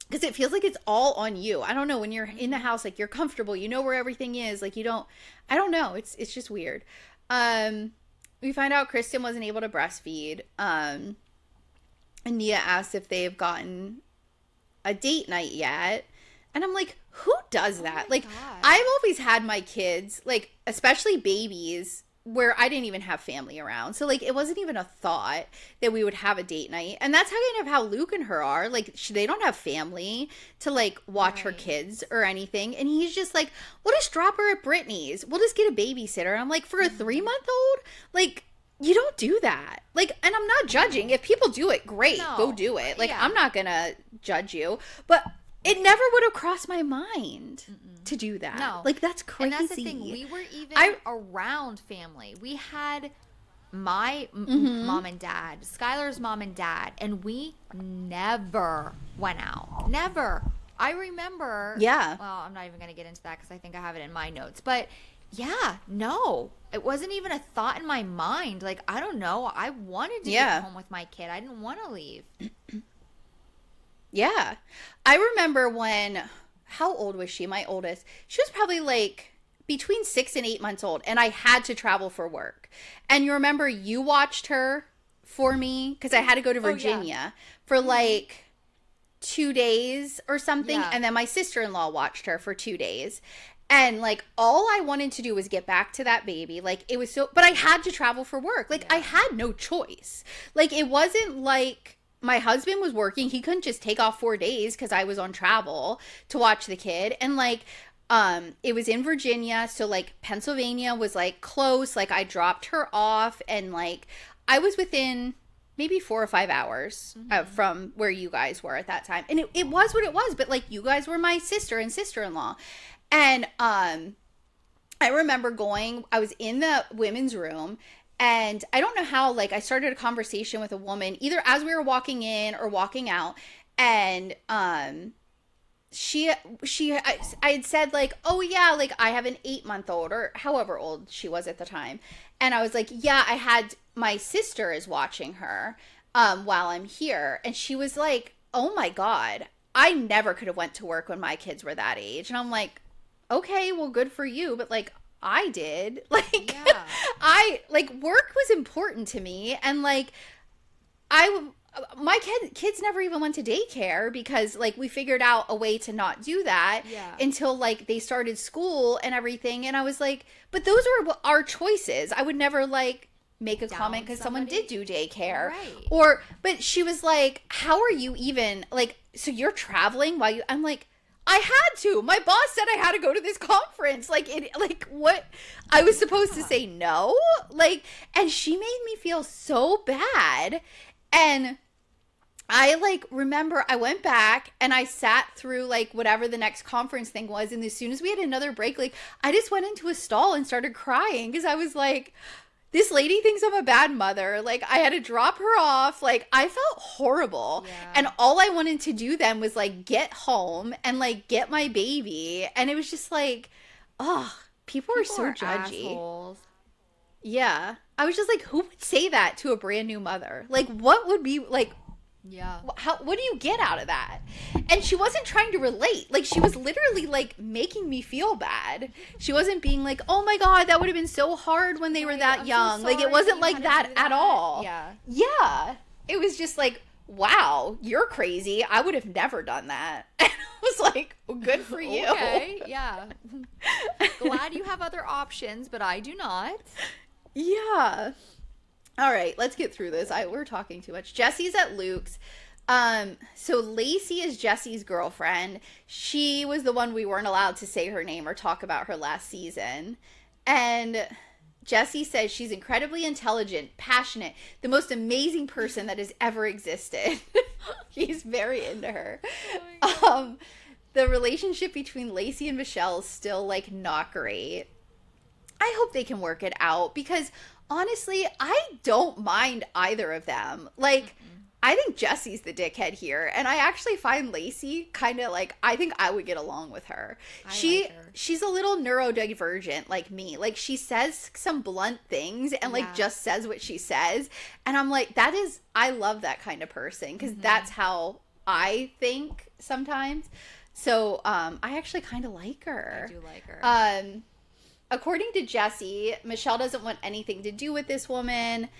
Speaker 1: Because it feels like it's all on you. I don't know. When you're in the house, like, you're comfortable. You know where everything is. Like, I don't know. It's just weird. We find out Kristin wasn't able to breastfeed. And Nia asked if they've gotten a date night yet. And I'm like, who does that? Like, God. I've always had my kids, like, especially babies, where I didn't even have family around. So, like, it wasn't even a thought that we would have a date night. And that's kind of how Luke and her are. Like, they don't have family to, like, watch her kids or anything. And he's just like, we'll just drop her at Brittany's. We'll just get a babysitter. And I'm like, for a 3-month-old? Like, you don't do that. Like, and I'm not judging. If people do it, great. No. Go do it. Like, I'm not going to judge you. But it never would have crossed my mind to do that. No. Like, that's crazy.
Speaker 2: And that's the thing. We were even around family. We had my mom and dad, Skylar's mom and dad, and we never went out. Never. I remember. Yeah. Well, I'm not even going to get into that because I think I have it in my notes. But, yeah, no. It wasn't even a thought in my mind. Like, I don't know. I wanted to get home with my kid. I didn't want to leave.
Speaker 1: Yeah. I remember how old was she? My oldest. She was probably like between 6 and 8 months old. And I had to travel for work. And you remember you watched her for me? Because I had to go to Virginia for like 2 days or something. Yeah. And then my sister-in-law watched her for 2 days. And, like, all I wanted to do was get back to that baby. Like, it was but I had to travel for work. Like, I had no choice. Like, it wasn't like my husband was working. He couldn't just take off 4 days because I was on travel to watch the kid. And, like, it was in Virginia. So, like, Pennsylvania was, like, close. Like, I dropped her off. And, like, I was within maybe 4 or 5 hours from where you guys were at that time. And it was what it was. But, like, you guys were my sister and sister-in-law. And I remember I was in the women's room, and I don't know how, like, I started a conversation with a woman, either as we were walking in or walking out, and I had said, like, oh, yeah, like, I have an 8-month-old, or however old she was at the time, and I was like, yeah, my sister is watching her while I'm here, and she was like, oh, my God, I never could have went to work when my kids were that age, and I'm like, okay, well, good for you, but, like, I did. Like, work was important to me, and, like, my kids never even went to daycare because, like, we figured out a way to not do that until, like, they started school and everything, and I was like, but those were our choices. I would never, like, make a comment because someone did do daycare. Right. But she was like, how are you even, like, so you're traveling while I'm like, I had to. My boss said I had to go to this conference. Like, what? I was supposed to say no? Like, and she made me feel so bad. And I, like, remember I went back and I sat through, like, whatever the next conference thing was. And as soon as we had another break, like, I just went into a stall and started crying because I was like, this lady thinks I'm a bad mother. Like, I had to drop her off. Like, I felt horrible. Yeah. And all I wanted to do then was, like, get home and, like, get my baby. And it was just like, oh, people are so judgy. Assholes. Yeah. I was just like, who would say that to a brand new mother? Like, what would be, like, yeah. What do you get out of that? And she wasn't trying to relate. Like, she was literally, like, making me feel bad. She wasn't being like, oh my God, that would have been so hard when they were that young. So like, it wasn't like that at all. Yeah. Yeah. It was just like, wow, you're crazy. I would have never done that. And I was like, well, good for you.
Speaker 2: Okay. Yeah. Glad you have other options, but I do not.
Speaker 1: Yeah. All right, let's get through this. We're talking too much. Jesse's at Luke's. So Lacey is Jesse's girlfriend. She was the one we weren't allowed to say her name or talk about her last season. And Jesse says she's incredibly intelligent, passionate, the most amazing person that has ever existed. He's very into her. Oh, the relationship between Lacey and Michelle is still, like, not great. I hope they can work it out because honestly, I don't mind either of them. Like, I think Jesse's the dickhead here, and I actually find Lacey kind of like, I think I would get along with her. She's a little neurodivergent like me. Like, she says some blunt things and like just says what she says, and I'm like, I love that kind of person because that's how I think sometimes. So I actually kind of like her.
Speaker 2: I do like her.
Speaker 1: According to Jesse, Michelle doesn't want anything to do with this woman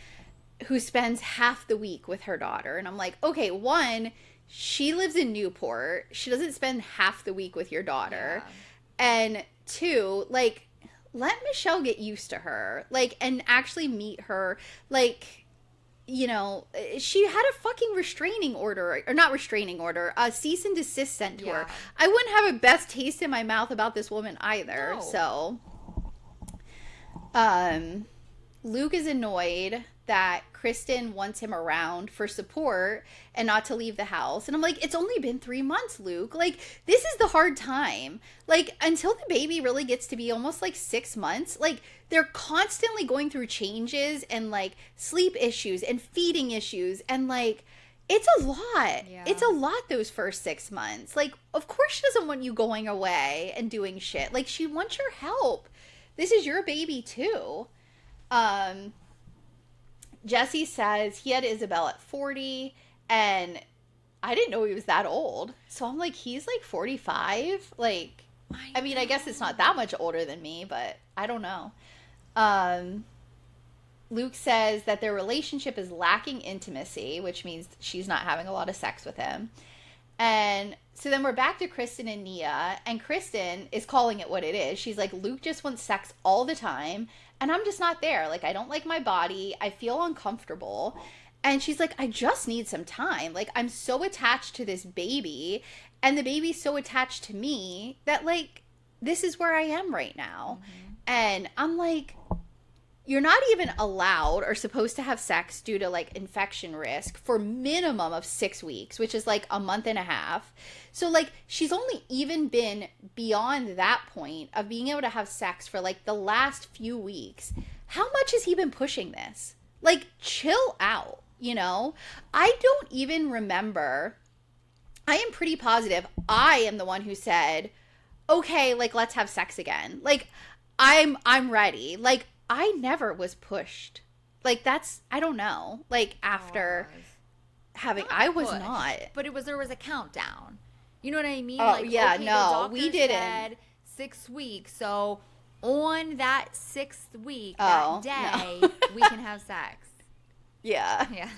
Speaker 1: who spends half the week with her daughter. And I'm like, okay, one, she lives in Newport. She doesn't spend half the week with your daughter. Yeah. And two, like, let Michelle get used to her. Like, and actually meet her. Like, you know, she had a fucking restraining order, or not restraining order, a cease and desist sent to her. I wouldn't have a best taste in my mouth about this woman either. No. So Luke is annoyed that Kristin wants him around for support and not to leave the house. And I'm like, it's only been 3 months, Luke. Like, this is the hard time. Like, until the baby really gets to be almost like 6 months, like, they're constantly going through changes and like sleep issues and feeding issues. And like, it's a lot. Yeah. It's a lot those first 6 months. Like, of course she doesn't want you going away and doing shit. Like, she wants your help. This is your baby too. Jesse says he had Isabel at 40, and I didn't know he was that old. So I'm like, he's like 45? Like, I mean, I guess it's not that much older than me, but I don't know. Luke says that their relationship is lacking intimacy, which means she's not having a lot of sex with him. And so then we're back to Kristin and Nia, and Kristin is calling it what it is. She's like, Luke just wants sex all the time, and I'm just not there. Like, I don't like my body. I feel uncomfortable. And she's like, I just need some time. Like, I'm so attached to this baby, and the baby's so attached to me that, like, this is where I am right now. Mm-hmm. And I'm like, you're not even allowed or supposed to have sex due to, like, infection risk for minimum of 6 weeks, which is, like, a month and a half. So, like, she's only even been beyond that point of being able to have sex for, like, the last few weeks. How much has he been pushing this? Like, chill out, you know? I don't even remember. I am pretty positive I am the one who said, okay, like, let's have sex again. Like, I'm ready. Like, I never was pushed. Like, that's, I don't know. Like, after having, I was not.
Speaker 2: But there was a countdown. You know what I mean?
Speaker 1: Oh,
Speaker 2: like,
Speaker 1: yeah,
Speaker 2: okay,
Speaker 1: no, we didn't.
Speaker 2: Said 6 weeks. So on that 6th week, that day, no. We can have sex.
Speaker 1: Yeah.
Speaker 2: Yeah.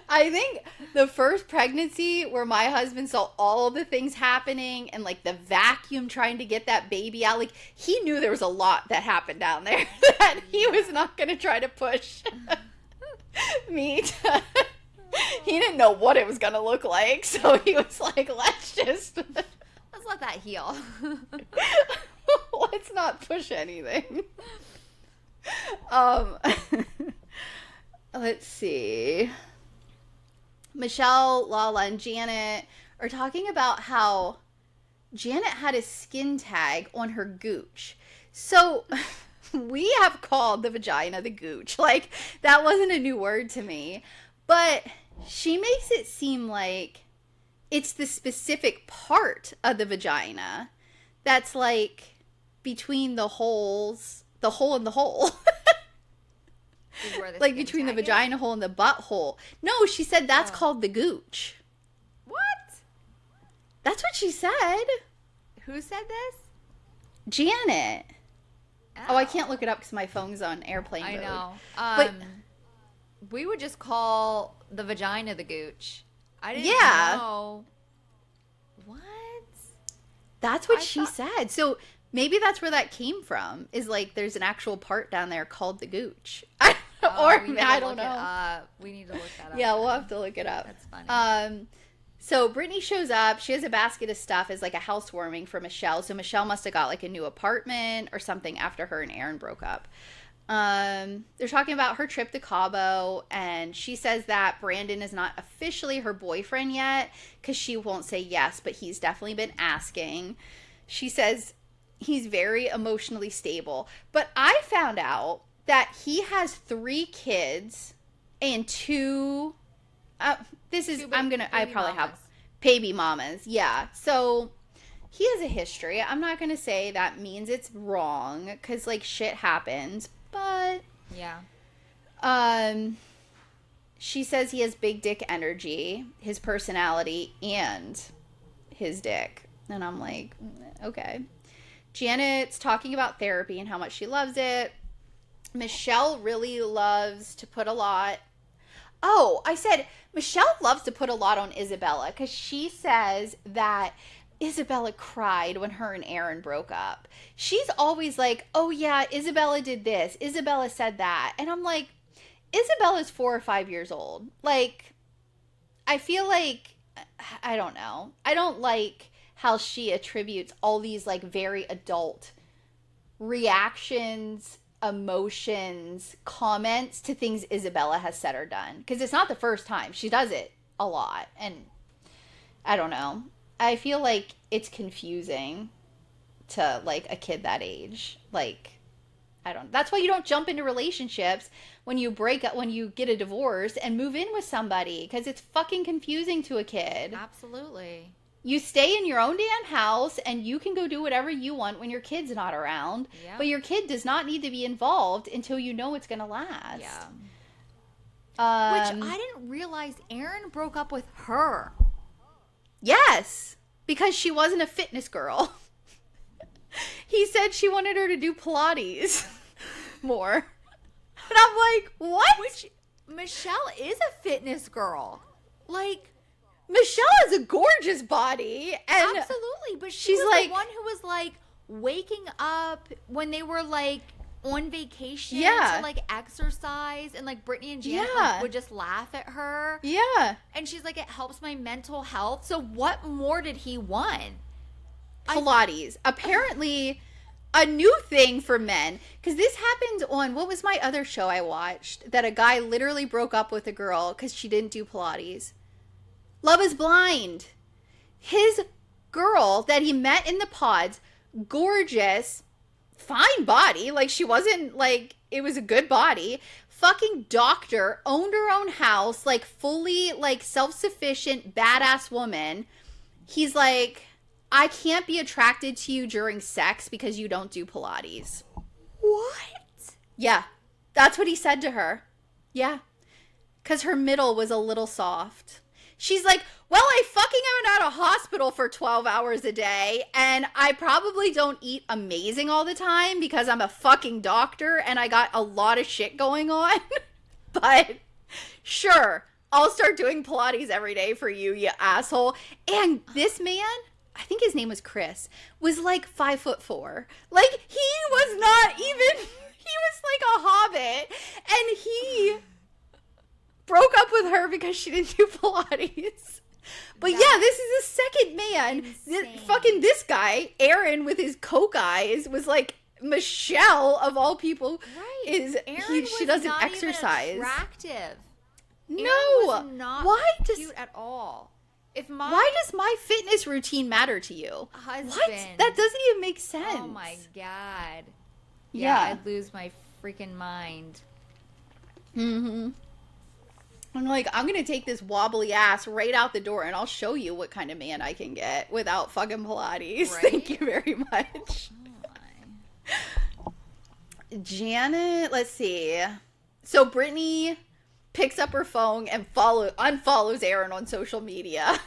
Speaker 1: I think the first pregnancy where my husband saw all of the things happening and like the vacuum trying to get that baby out, like he knew there was a lot that happened down there that he was not going to try to push me to. He didn't know what it was going to look like, so he was like, let's
Speaker 2: Let's let that heal.
Speaker 1: Let's not push anything. Um, let's see. Michelle, Lala, and Janet are talking about how Janet had a skin tag on her gooch. So we have called the vagina the gooch. Like, that wasn't a new word to me. But she makes it seem like it's the specific part of the vagina that's like between the holes, the hole in the hole. Like between the vagina hole and the butthole. No, she said that's called the gooch.
Speaker 2: What?
Speaker 1: That's what she said.
Speaker 2: Who said this?
Speaker 1: Janet. Oh, I can't look it up because my phone's on airplane mode.
Speaker 2: I know.
Speaker 1: But
Speaker 2: we would just call the vagina the gooch. I didn't know. What?
Speaker 1: That's what she said. So maybe that's where that came from. Is like there's an actual part down there called the gooch. I don't know.
Speaker 2: We need to look that up.
Speaker 1: Yeah, we'll have to look it up.
Speaker 2: That's funny.
Speaker 1: So Brittany shows up. She has a basket of stuff as like a housewarming for Michelle. So Michelle must have got like a new apartment or something after her and Aaron broke up. They're talking about her trip to Cabo, and she says that Brandon is not officially her boyfriend yet because she won't say yes, but he's definitely been asking. She says he's very emotionally stable. But I found out that he has 3 kids and 2... I probably have baby mamas. Yeah. So he has a history. I'm not going to say that means it's wrong because like shit happens, but
Speaker 2: yeah.
Speaker 1: She says he has big dick energy, his personality, and his dick. And I'm like, okay. Janet's talking about therapy and how much she loves it. Michelle really loves to put a lot. Oh, I said Michelle loves to put a lot on Isabella because she says that Isabella cried when her and Aaron broke up. She's always like, oh yeah, Isabella did this. Isabella said that. And I'm like, Isabella's 4 or 5 years old. Like, I feel like, I don't know. I don't like how she attributes all these like very adult reactions, emotions, comments to things Isabella has said or done. Because it's not the first time. She does it a lot. And I don't know. I feel like it's confusing to like a kid that age. Like, I don't know. That's why you don't jump into relationships when you break up, when you get a divorce and move in with somebody. Because it's fucking confusing to a kid.
Speaker 2: Absolutely.
Speaker 1: You stay in your own damn house and you can go do whatever you want when your kid's not around. Yep. But your kid does not need to be involved until you know it's going to last.
Speaker 2: Yeah. Which I didn't realize Aaron broke up with her.
Speaker 1: Yes. Because she wasn't a fitness girl. He said she wanted her to do Pilates more. And I'm like, what?
Speaker 2: Which Michelle is a fitness girl. Like,
Speaker 1: Michelle has a gorgeous body. And
Speaker 2: absolutely. But she's was like the one who was like waking up when they were like on vacation to like exercise, and like Brittany and Janet like, would just laugh at her.
Speaker 1: Yeah.
Speaker 2: And she's like, it helps my mental health. So what more did he want?
Speaker 1: Pilates. Apparently a new thing for men. Because this happened on, what was my other show I watched? That a guy literally broke up with a girl because she didn't do Pilates. Love is Blind. His girl that he met in the pods, gorgeous, fine body. Like, she wasn't, like, it was a good body. Fucking doctor, owned her own house, like, fully, like, self-sufficient, badass woman. He's like, I can't be attracted to you during sex because you don't do Pilates.
Speaker 2: What?
Speaker 1: Yeah. That's what he said to her. Yeah. Because her middle was a little soft. She's like, well, I fucking am out of hospital for 12 hours a day, and I probably don't eat amazing all the time because I'm a fucking doctor and I got a lot of shit going on. But sure, I'll start doing Pilates every day for you, you asshole. And this man, I think his name was Chris, was like 5'4". Like, he was not even, he was like a hobbit, and he broke up with her because she didn't do Pilates. But yeah, this is the second man. This guy, Aaron with his coke eyes, was like, Michelle of all people,
Speaker 2: right?
Speaker 1: She doesn't
Speaker 2: not
Speaker 1: exercise.
Speaker 2: Even attractive.
Speaker 1: No,
Speaker 2: was not cute at all.
Speaker 1: Why does my fitness routine matter to you?
Speaker 2: Husband,
Speaker 1: what? That doesn't even make sense.
Speaker 2: Oh my god.
Speaker 1: Yeah,
Speaker 2: I'd lose my freaking mind.
Speaker 1: Mm-hmm. I'm like, I'm gonna take this wobbly ass right out the door, and I'll show you what kind of man I can get without fucking Pilates. Right? Thank you very much. Janet, let's see. So Brittany picks up her phone and unfollows Aaron on social media.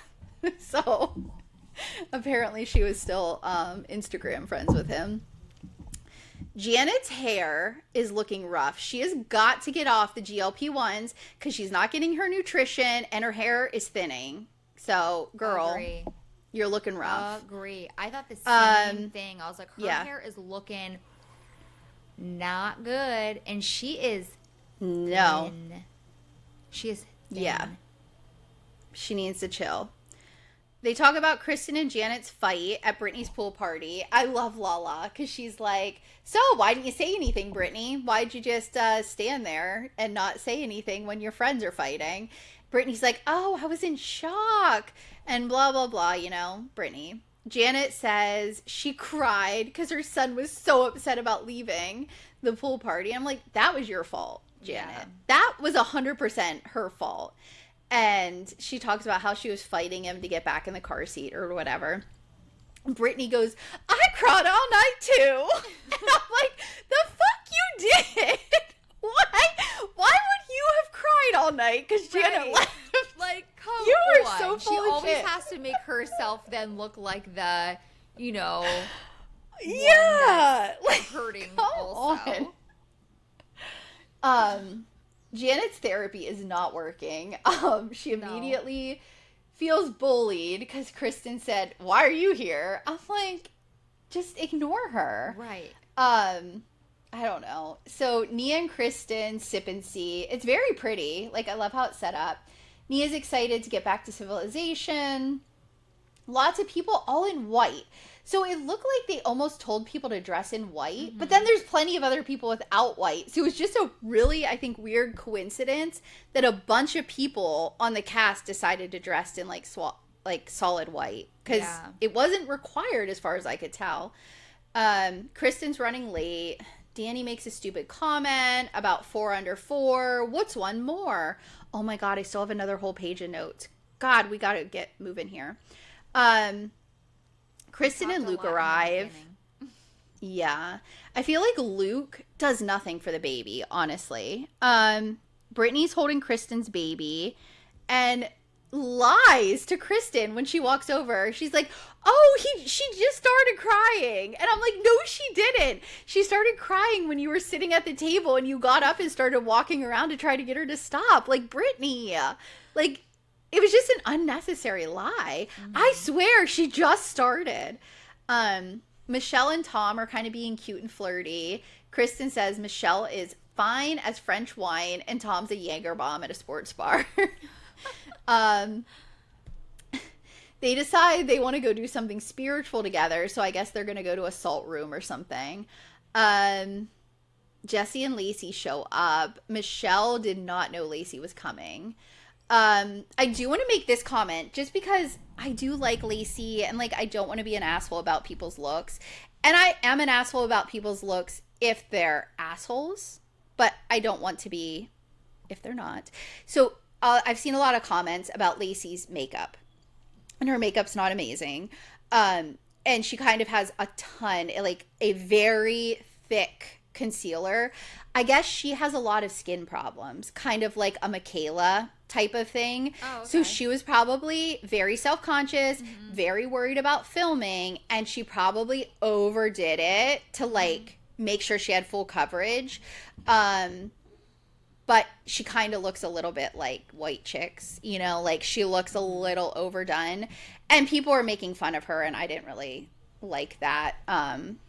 Speaker 1: So apparently she was still Instagram friends with him. Janet's hair is looking rough. She has got to get off the GLP-1s because she's not getting her nutrition and her hair is thinning. So, girl,
Speaker 2: Agree.
Speaker 1: You're looking rough.
Speaker 2: Agree. I thought the same thing. I was like, her
Speaker 1: yeah.
Speaker 2: hair is looking not good, and she is
Speaker 1: no.
Speaker 2: thin. She is thin.
Speaker 1: Yeah. She needs to chill. They talk about Kristin and Janet's fight at Brittany's pool party. I love Lala because she's like, so why didn't you say anything, Brittany? Why'd you just stand there and not say anything when your friends are fighting? Brittany's like, oh, I was in shock and blah, blah, blah, you know, Brittany. Janet says she cried because her son was so upset about leaving the pool party. I'm like, that was your fault, Janet. Yeah. That was 100% her fault. And she talks about how she was fighting him to get back in the car seat or whatever. Brittany goes, I cried all night too. And I'm like, the fuck you did? Why would you have cried all night? Because Janet left.
Speaker 2: Like, come on.
Speaker 1: You are so full
Speaker 2: She
Speaker 1: of
Speaker 2: always
Speaker 1: shit.
Speaker 2: has to make herself then look like the, you know,
Speaker 1: yeah,
Speaker 2: like hurting also.
Speaker 1: Janet's therapy is not working. She immediately feels bullied because Kristin said, why are you here? I'm like, just ignore her.
Speaker 2: Right.
Speaker 1: I don't know. So Nia and Kristin sip and see. It's very pretty. Like, I love how it's set up. Nia's excited to get back to civilization. Lots of people all in white. So it looked like they almost told people to dress in white, but then there's plenty of other people without white. So it was just a really, I think, weird coincidence that a bunch of people on the cast decided to dress in like solid white because it wasn't required as far as I could tell. Kristin's running late. Danny makes a stupid comment about 4 under 4. What's one more? Oh my God, I still have another whole page of notes. God, we got to get moving here. Kristin and Luke arrive. Yeah. I feel like Luke does nothing for the baby, honestly. Brittany's holding Kristin's baby and lies to Kristin when she walks over. She's like, oh, she just started crying. And I'm like, no, she didn't. She started crying when you were sitting at the table and you got up and started walking around to try to get her to stop. Like, Brittany, like, it was just an unnecessary lie. I swear she just started. Michelle and Tom are kind of being cute and flirty. Kristin says Michelle is fine as French wine and Tom's a Jaeger bomb at a sports bar. They decide they want to go do something spiritual together. So I guess they're going to go to a salt room or something. Jesse and Lacey show up. Michelle did not know Lacey was coming. I do want to make this comment just because I do like Lacey and like I don't want to be an asshole about people's looks. And I am an asshole about people's looks if they're assholes, but I don't want to be if they're not. So I've seen a lot of comments about Lacey's makeup. And her makeup's not amazing. And she kind of has a ton, like a very thick concealer. I guess she has a lot of skin problems, kind of like a Michaela type of thing. Oh, okay. So she was probably very self-conscious, very worried about filming, and she probably overdid it to like make sure she had full coverage. But she kind of looks a little bit like white chicks, you know, like she looks a little overdone. And people are making fun of her, and I didn't really like that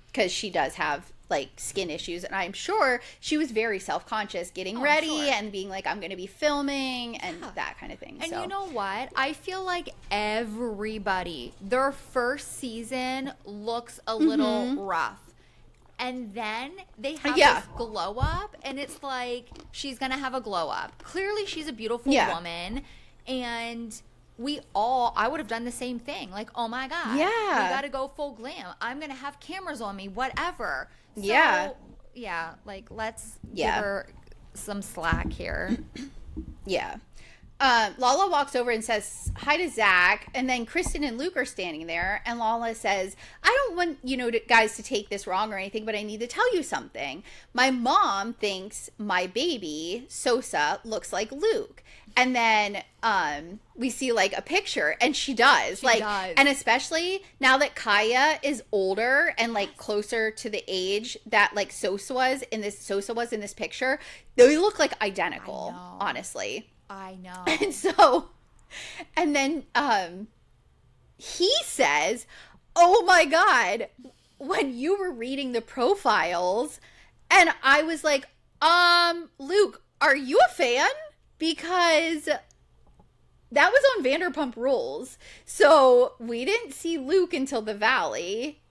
Speaker 1: because she does have like skin issues, and I'm sure she was very self-conscious getting ready and being like, I'm gonna be filming and that kind of thing.
Speaker 2: And you know what, I feel like everybody, their first season looks a little rough, and then they have this glow up, and it's like she's gonna have a glow up. Clearly she's a beautiful woman, and I would have done the same thing. Like, oh my God, we gotta go full glam. I'm gonna have cameras on me, whatever. So, like, let's give her some slack here.
Speaker 1: Lala walks over and says hi to Zach, and then Kristin and Luke are standing there, and Lala says, I don't want, guys to take this wrong or anything, but I need to tell you something. My mom thinks my baby, Sosa, looks like Luke. And then we see, like, a picture, and she does. She does. And especially now that Kaya is older and, like, closer to the age that, like, Sosa was in this picture, they look, like, identical, honestly.
Speaker 2: I know.
Speaker 1: And so, and then he says, oh my God, when you were reading the profiles, and I was like, Luke, are you a fan? Because that was on Vanderpump Rules. So we didn't see Luke until the Valley,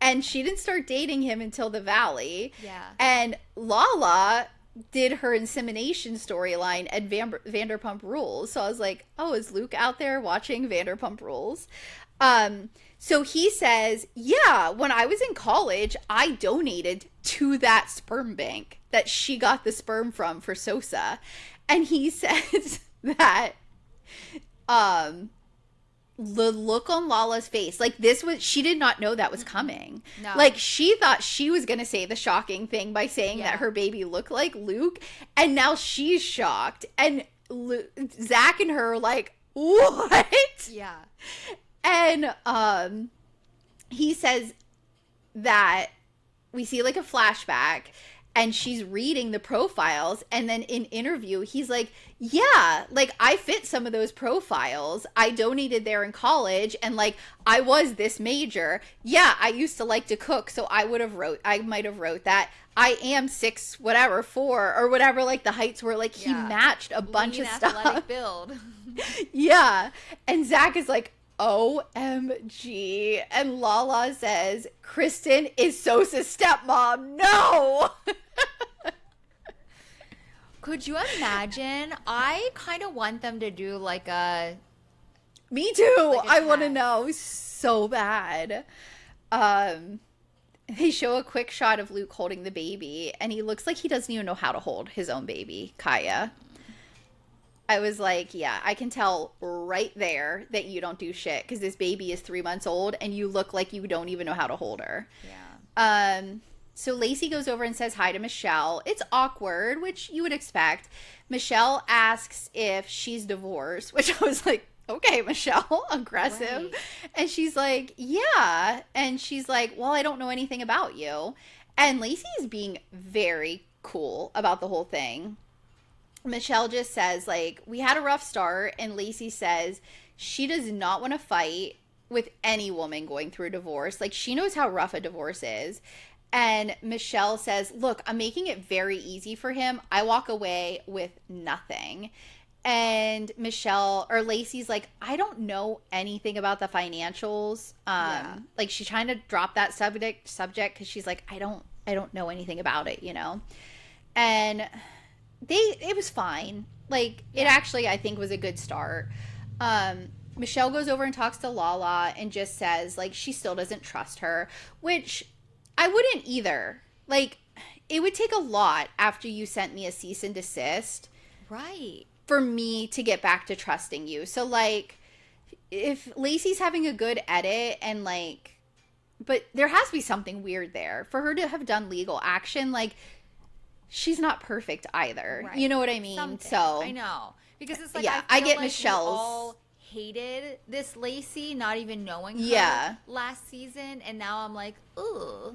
Speaker 1: and she didn't start dating him until the Valley.
Speaker 2: Yeah. And
Speaker 1: Lala did her insemination storyline at Vanderpump Rules. So I was like, oh, is Luke out there watching Vanderpump Rules? So he says, yeah, when I was in college, I donated to that sperm bank that she got the sperm from for Sosa. And he says that the look on Lala's face, like, she did not know that was coming. No. Like, she thought she was going to say the shocking thing by saying that her baby looked like Luke, and now she's shocked. And Zach and her are like, what?
Speaker 2: Yeah.
Speaker 1: And he says that we see, like, a flashback, and she's reading the profiles, and then in interview, he's like, yeah, like, I fit some of those profiles. I donated there in college, and, like, I was this major. Yeah, I used to like to cook, so I might have wrote that. I am 6, whatever, 4, or whatever, like, the heights were, like, he matched a bunch of stuff.
Speaker 2: Athletic build.
Speaker 1: Yeah. And Zach is like, OMG. And Lala says, Kristin is Sosa's stepmom. No!
Speaker 2: Could you imagine? I kind of want them to do like a...
Speaker 1: Me too. I want to know so bad. They show a quick shot of Luke holding the baby, and he looks like he doesn't even know how to hold his own baby, Kaya. I was like, yeah, I can tell right there that you don't do shit, because this baby is 3 months old, and you look like you don't even know how to hold her.
Speaker 2: Yeah.
Speaker 1: So Lacey goes over and says hi to Michelle. It's awkward, which you would expect. Michelle asks if she's divorced, which I was like, okay, Michelle, aggressive. Right. And she's like, yeah. And she's like, well, I don't know anything about you. And Lacey is being very cool about the whole thing. Michelle just says, like, we had a rough start, and Lacey says she does not want to fight with any woman going through a divorce. Like, she knows how rough a divorce is. And Michelle says, look, I'm making it very easy for him. I walk away with nothing. And Lacey's like, I don't know anything about the financials. Like, she's trying to drop that subject because she's like, I don't know anything about it, And it was fine. Like, it actually, I think, was a good start. Michelle goes over and talks to Lala and just says, like, she still doesn't trust her, which I wouldn't either. Like, it would take a lot after you sent me a cease and desist.
Speaker 2: Right.
Speaker 1: For me to get back to trusting you. So, like, if Lacey's having a good edit and, like, but there has to be something weird there. For her to have done legal action, like, she's not perfect either. Right. You know what I mean?
Speaker 2: Something.
Speaker 1: So
Speaker 2: I know. Because it's like,
Speaker 1: I get
Speaker 2: like
Speaker 1: Michelle's.
Speaker 2: We all hated this Lacey, not even knowing her last season. And now I'm like, ooh,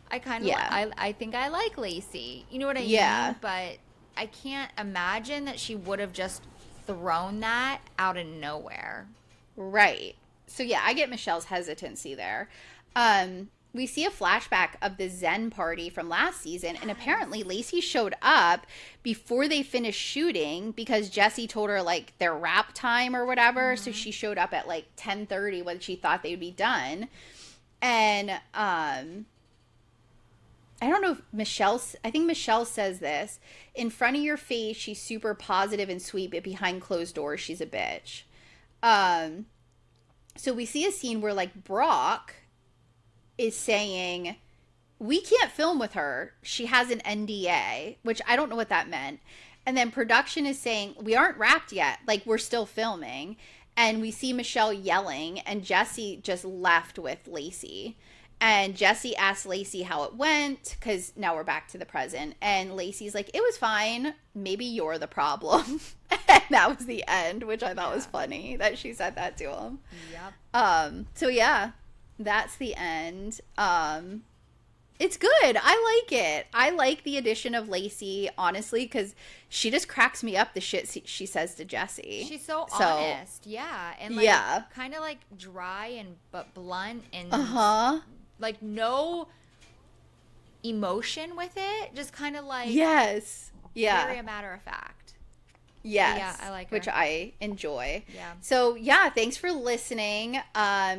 Speaker 2: I kind of, I think I like Lacey. You know what I mean? But I can't imagine that she would have just thrown that out of nowhere.
Speaker 1: Right. So, yeah, I get Michelle's hesitancy there. we see a flashback of the Zen party from last season, and apparently Lacey showed up before they finished shooting because Jesse told her like their wrap time or whatever. So she showed up at like 10:30 when she thought they'd be done. And I don't know if I think Michelle says this, in front of your face she's super positive and sweet, but behind closed doors she's a bitch. So we see a scene where like Brock is saying, we can't film with her, she has an NDA, which I don't know what that meant. And then production is saying, we aren't wrapped yet, like we're still filming. And we see Michelle yelling, and Jesse just left with Lacey. And Jesse asked Lacey how it went, because now we're back to the present. And Lacey's like, it was fine, maybe you're the problem. And that was the end, which I thought was funny that she said that to him.
Speaker 2: Yep.
Speaker 1: So yeah, that's the end. It's good. I like it. I like the addition of Lacey, honestly, because she just cracks me up, the shit she says to Jesse.
Speaker 2: She's so honest. Yeah. And like, kind of like dry and but blunt and like no emotion with it. Just kind of like,
Speaker 1: yes. Yeah.
Speaker 2: very a matter of fact.
Speaker 1: Yes.
Speaker 2: Yeah, I like her.
Speaker 1: Which I enjoy.
Speaker 2: Yeah.
Speaker 1: So, yeah, thanks for listening.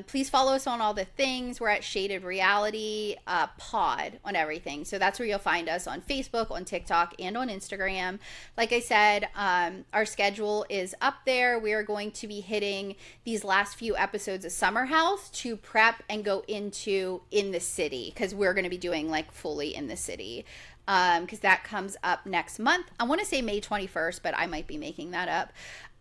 Speaker 1: Please follow us on all the things. We're at Shaded Reality Pod on everything. So that's where you'll find us on Facebook, on TikTok, and on Instagram. Like I said, our schedule is up there. We are going to be hitting these last few episodes of Summer House to prep and go into In the City, because we're going to be doing like fully In the City. Because that comes up next month. I want to say May 21st, but I might be making that up.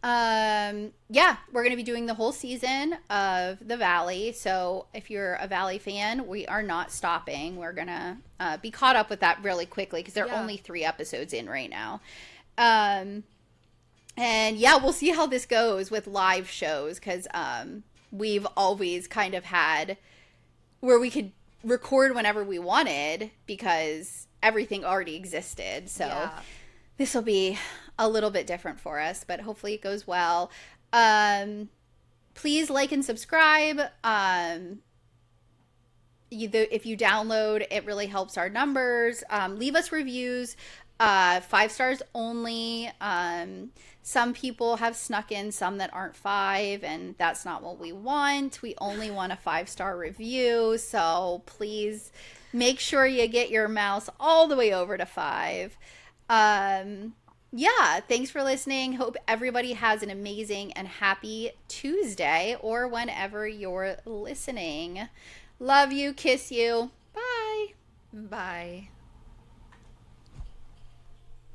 Speaker 1: Yeah, we're going to be doing the whole season of The Valley. So if you're a Valley fan, we are not stopping. We're going to be caught up with that really quickly because there are only 3 episodes in right now. And yeah, we'll see how this goes with live shows, because we've always kind of had where we could record whenever we wanted because everything already existed. So this will be a little bit different for us, but hopefully it goes well. Please like and subscribe. If you download, it really helps our numbers. Leave us reviews. 5 stars only. Some people have snuck in some that aren't 5, and that's not what we want. We only want a 5-star review, so please make sure you get your mouse all the way over to 5. Yeah, thanks for listening. Hope everybody has an amazing and happy Tuesday, or whenever you're listening. Love you, kiss you. Bye.
Speaker 2: Bye.